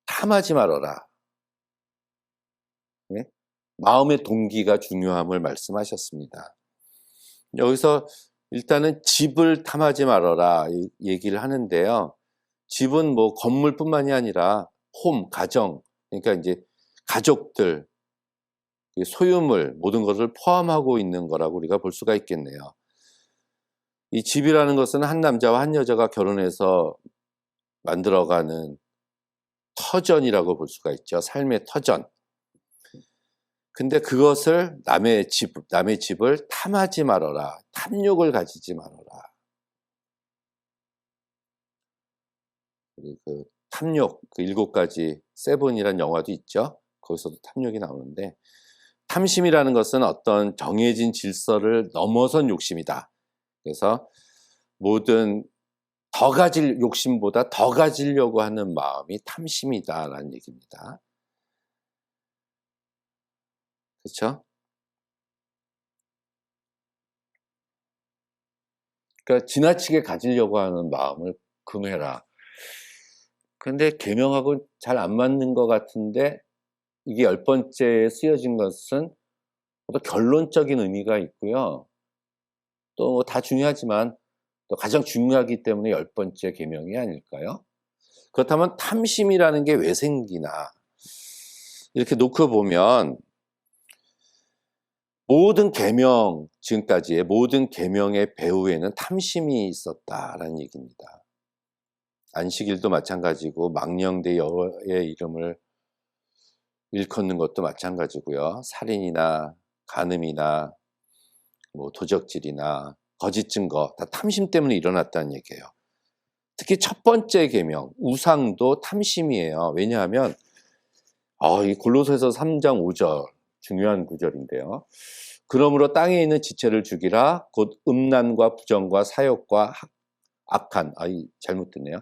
탐하지 말아라. 네? 마음의 동기가 중요함을 말씀하셨습니다. 여기서 일단은 집을 탐하지 말아라 얘기를 하는데요. 집은 뭐 건물뿐만이 아니라 가정, 그러니까 이제 가족들, 소유물 모든 것을 포함하고 있는 거라고 우리가 볼 수가 있겠네요. 이 집이라는 것은 한 남자와 한 여자가 결혼해서 만들어가는 터전이라고 볼 수가 있죠. 삶의 터전. 근데 그것을 남의 집을 탐하지 말아라. 탐욕을 가지지 말아라. 그 탐욕, 그 7가지 세븐이라는 영화도 있죠. 거기서도 탐욕이 나오는데 탐심이라는 것은 어떤 정해진 질서를 넘어선 욕심이다. 그래서 모든 더 가질 욕심보다 더 가지려고 하는 마음이 탐심이다라는 얘기입니다. 그렇죠? 그러니까 지나치게 가지려고 하는 마음을 금해라. 근데 계명하고 잘 안 맞는 것 같은데 이게 10번째에 쓰여진 것은 어떤 결론적인 의미가 있고요. 또 다 중요하지만 또 가장 중요하기 때문에 10번째 계명이 아닐까요? 그렇다면 탐심이라는 게 왜 생기나? 이렇게 놓고 보면 모든 계명, 지금까지의 모든 계명의 배후에는 탐심이 있었다라는 얘기입니다. 안식일도 마찬가지고 망령되 여호와의 이름을 일컫는 것도 마찬가지고요. 살인이나 간음이나 뭐 도적질이나 거짓 증거 다 탐심 때문에 일어났다는 얘기예요. 특히 첫 번째 계명 우상도 탐심이에요. 왜냐하면 이 골로새서 3장 5절 중요한 구절인데요. 그러므로 땅에 있는 지체를 죽이라 곧 음란과 부정과 사욕과 악한 잘못 듣네요.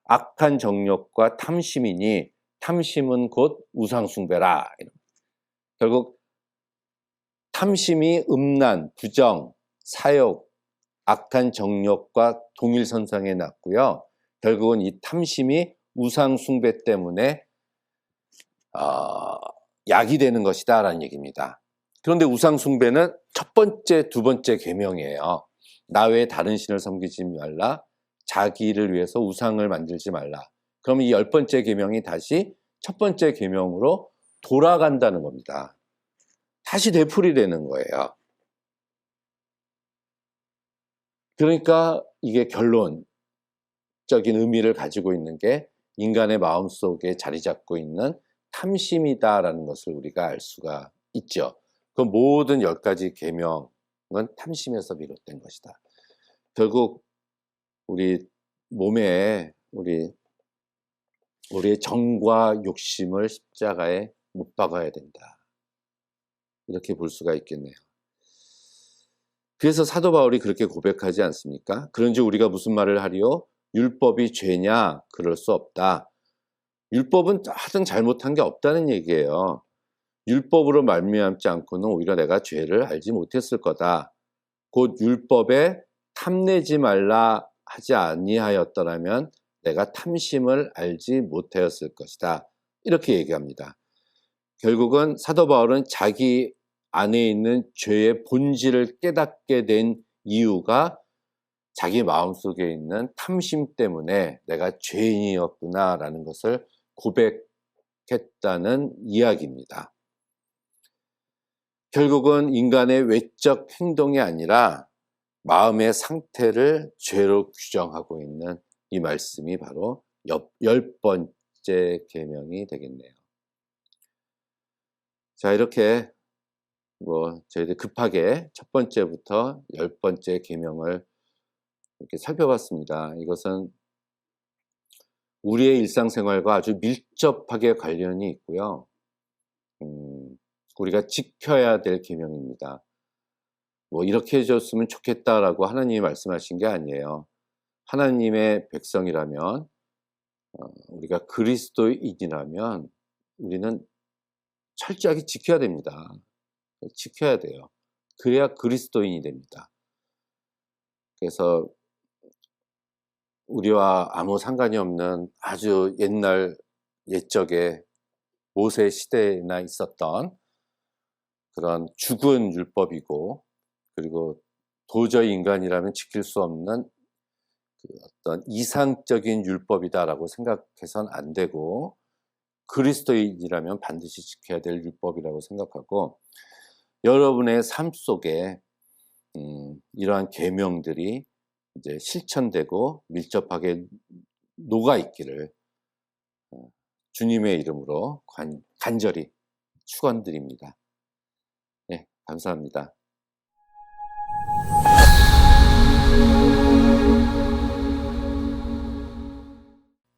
악한 정욕과 탐심이니 탐심은 곧 우상 숭배라. 결국 탐심이 음란, 부정, 사욕, 악한 정욕과 동일선상에 났고요. 결국은 이 탐심이 우상 숭배 때문에 약이 되는 것이다 라는 얘기입니다. 그런데 우상 숭배는 첫 번째, 두 번째 계명이에요. 나 외에 다른 신을 섬기지 말라. 자기를 위해서 우상을 만들지 말라. 그러면 이 10번째 계명이 다시 첫 번째 계명으로 돌아간다는 겁니다. 다시 되풀이되는 거예요. 그러니까 이게 결론적인 의미를 가지고 있는 게 인간의 마음속에 자리 잡고 있는 탐심이다라는 것을 우리가 알 수가 있죠. 그 모든 10가지 계명은 탐심에서 비롯된 것이다. 결국 우리 몸에 우리의 정과 욕심을 십자가에 못 박아야 된다. 이렇게 볼 수가 있겠네요. 그래서 사도 바울이 그렇게 고백하지 않습니까? 그런즉 우리가 무슨 말을 하리요? 율법이 죄냐? 그럴 수 없다. 율법은 하등 잘못한 게 없다는 얘기예요. 율법으로 말미암지 않고는 오히려 내가 죄를 알지 못했을 거다. 곧 율법에 탐내지 말라 하지 아니하였더라면 내가 탐심을 알지 못하였을 것이다. 이렇게 얘기합니다. 결국은 사도 바울은 자기 안에 있는 죄의 본질을 깨닫게 된 이유가 자기 마음속에 있는 탐심 때문에 내가 죄인이었구나라는 것을 고백했다는 이야기입니다. 결국은 인간의 외적 행동이 아니라 마음의 상태를 죄로 규정하고 있는 이 말씀이 바로 10번째 계명이 되겠네요. 자, 이렇게 저희들 급하게 첫 번째부터 10번째 계명을 이렇게 살펴봤습니다. 이것은 우리의 일상생활과 아주 밀접하게 관련이 있고요. 우리가 지켜야 될 계명입니다. 이렇게 해줬으면 좋겠다라고 하나님이 말씀하신 게 아니에요. 하나님의 백성이라면, 우리가 그리스도인이라면 우리는 철저하게 지켜야 됩니다. 지켜야 돼요. 그래야 그리스도인이 됩니다. 그래서 우리와 아무 상관이 없는 아주 옛적에 모세 시대나 있었던 그런 죽은 율법이고, 그리고 도저히 인간이라면 지킬 수 없는 어떤 이상적인 율법이다라고 생각해서는 안 되고, 그리스도인이라면 반드시 지켜야 될 율법이라고 생각하고, 여러분의 삶 속에 이러한 계명들이 이제 실천되고 밀접하게 녹아 있기를 주님의 이름으로 간절히 축원드립니다. 네, 감사합니다.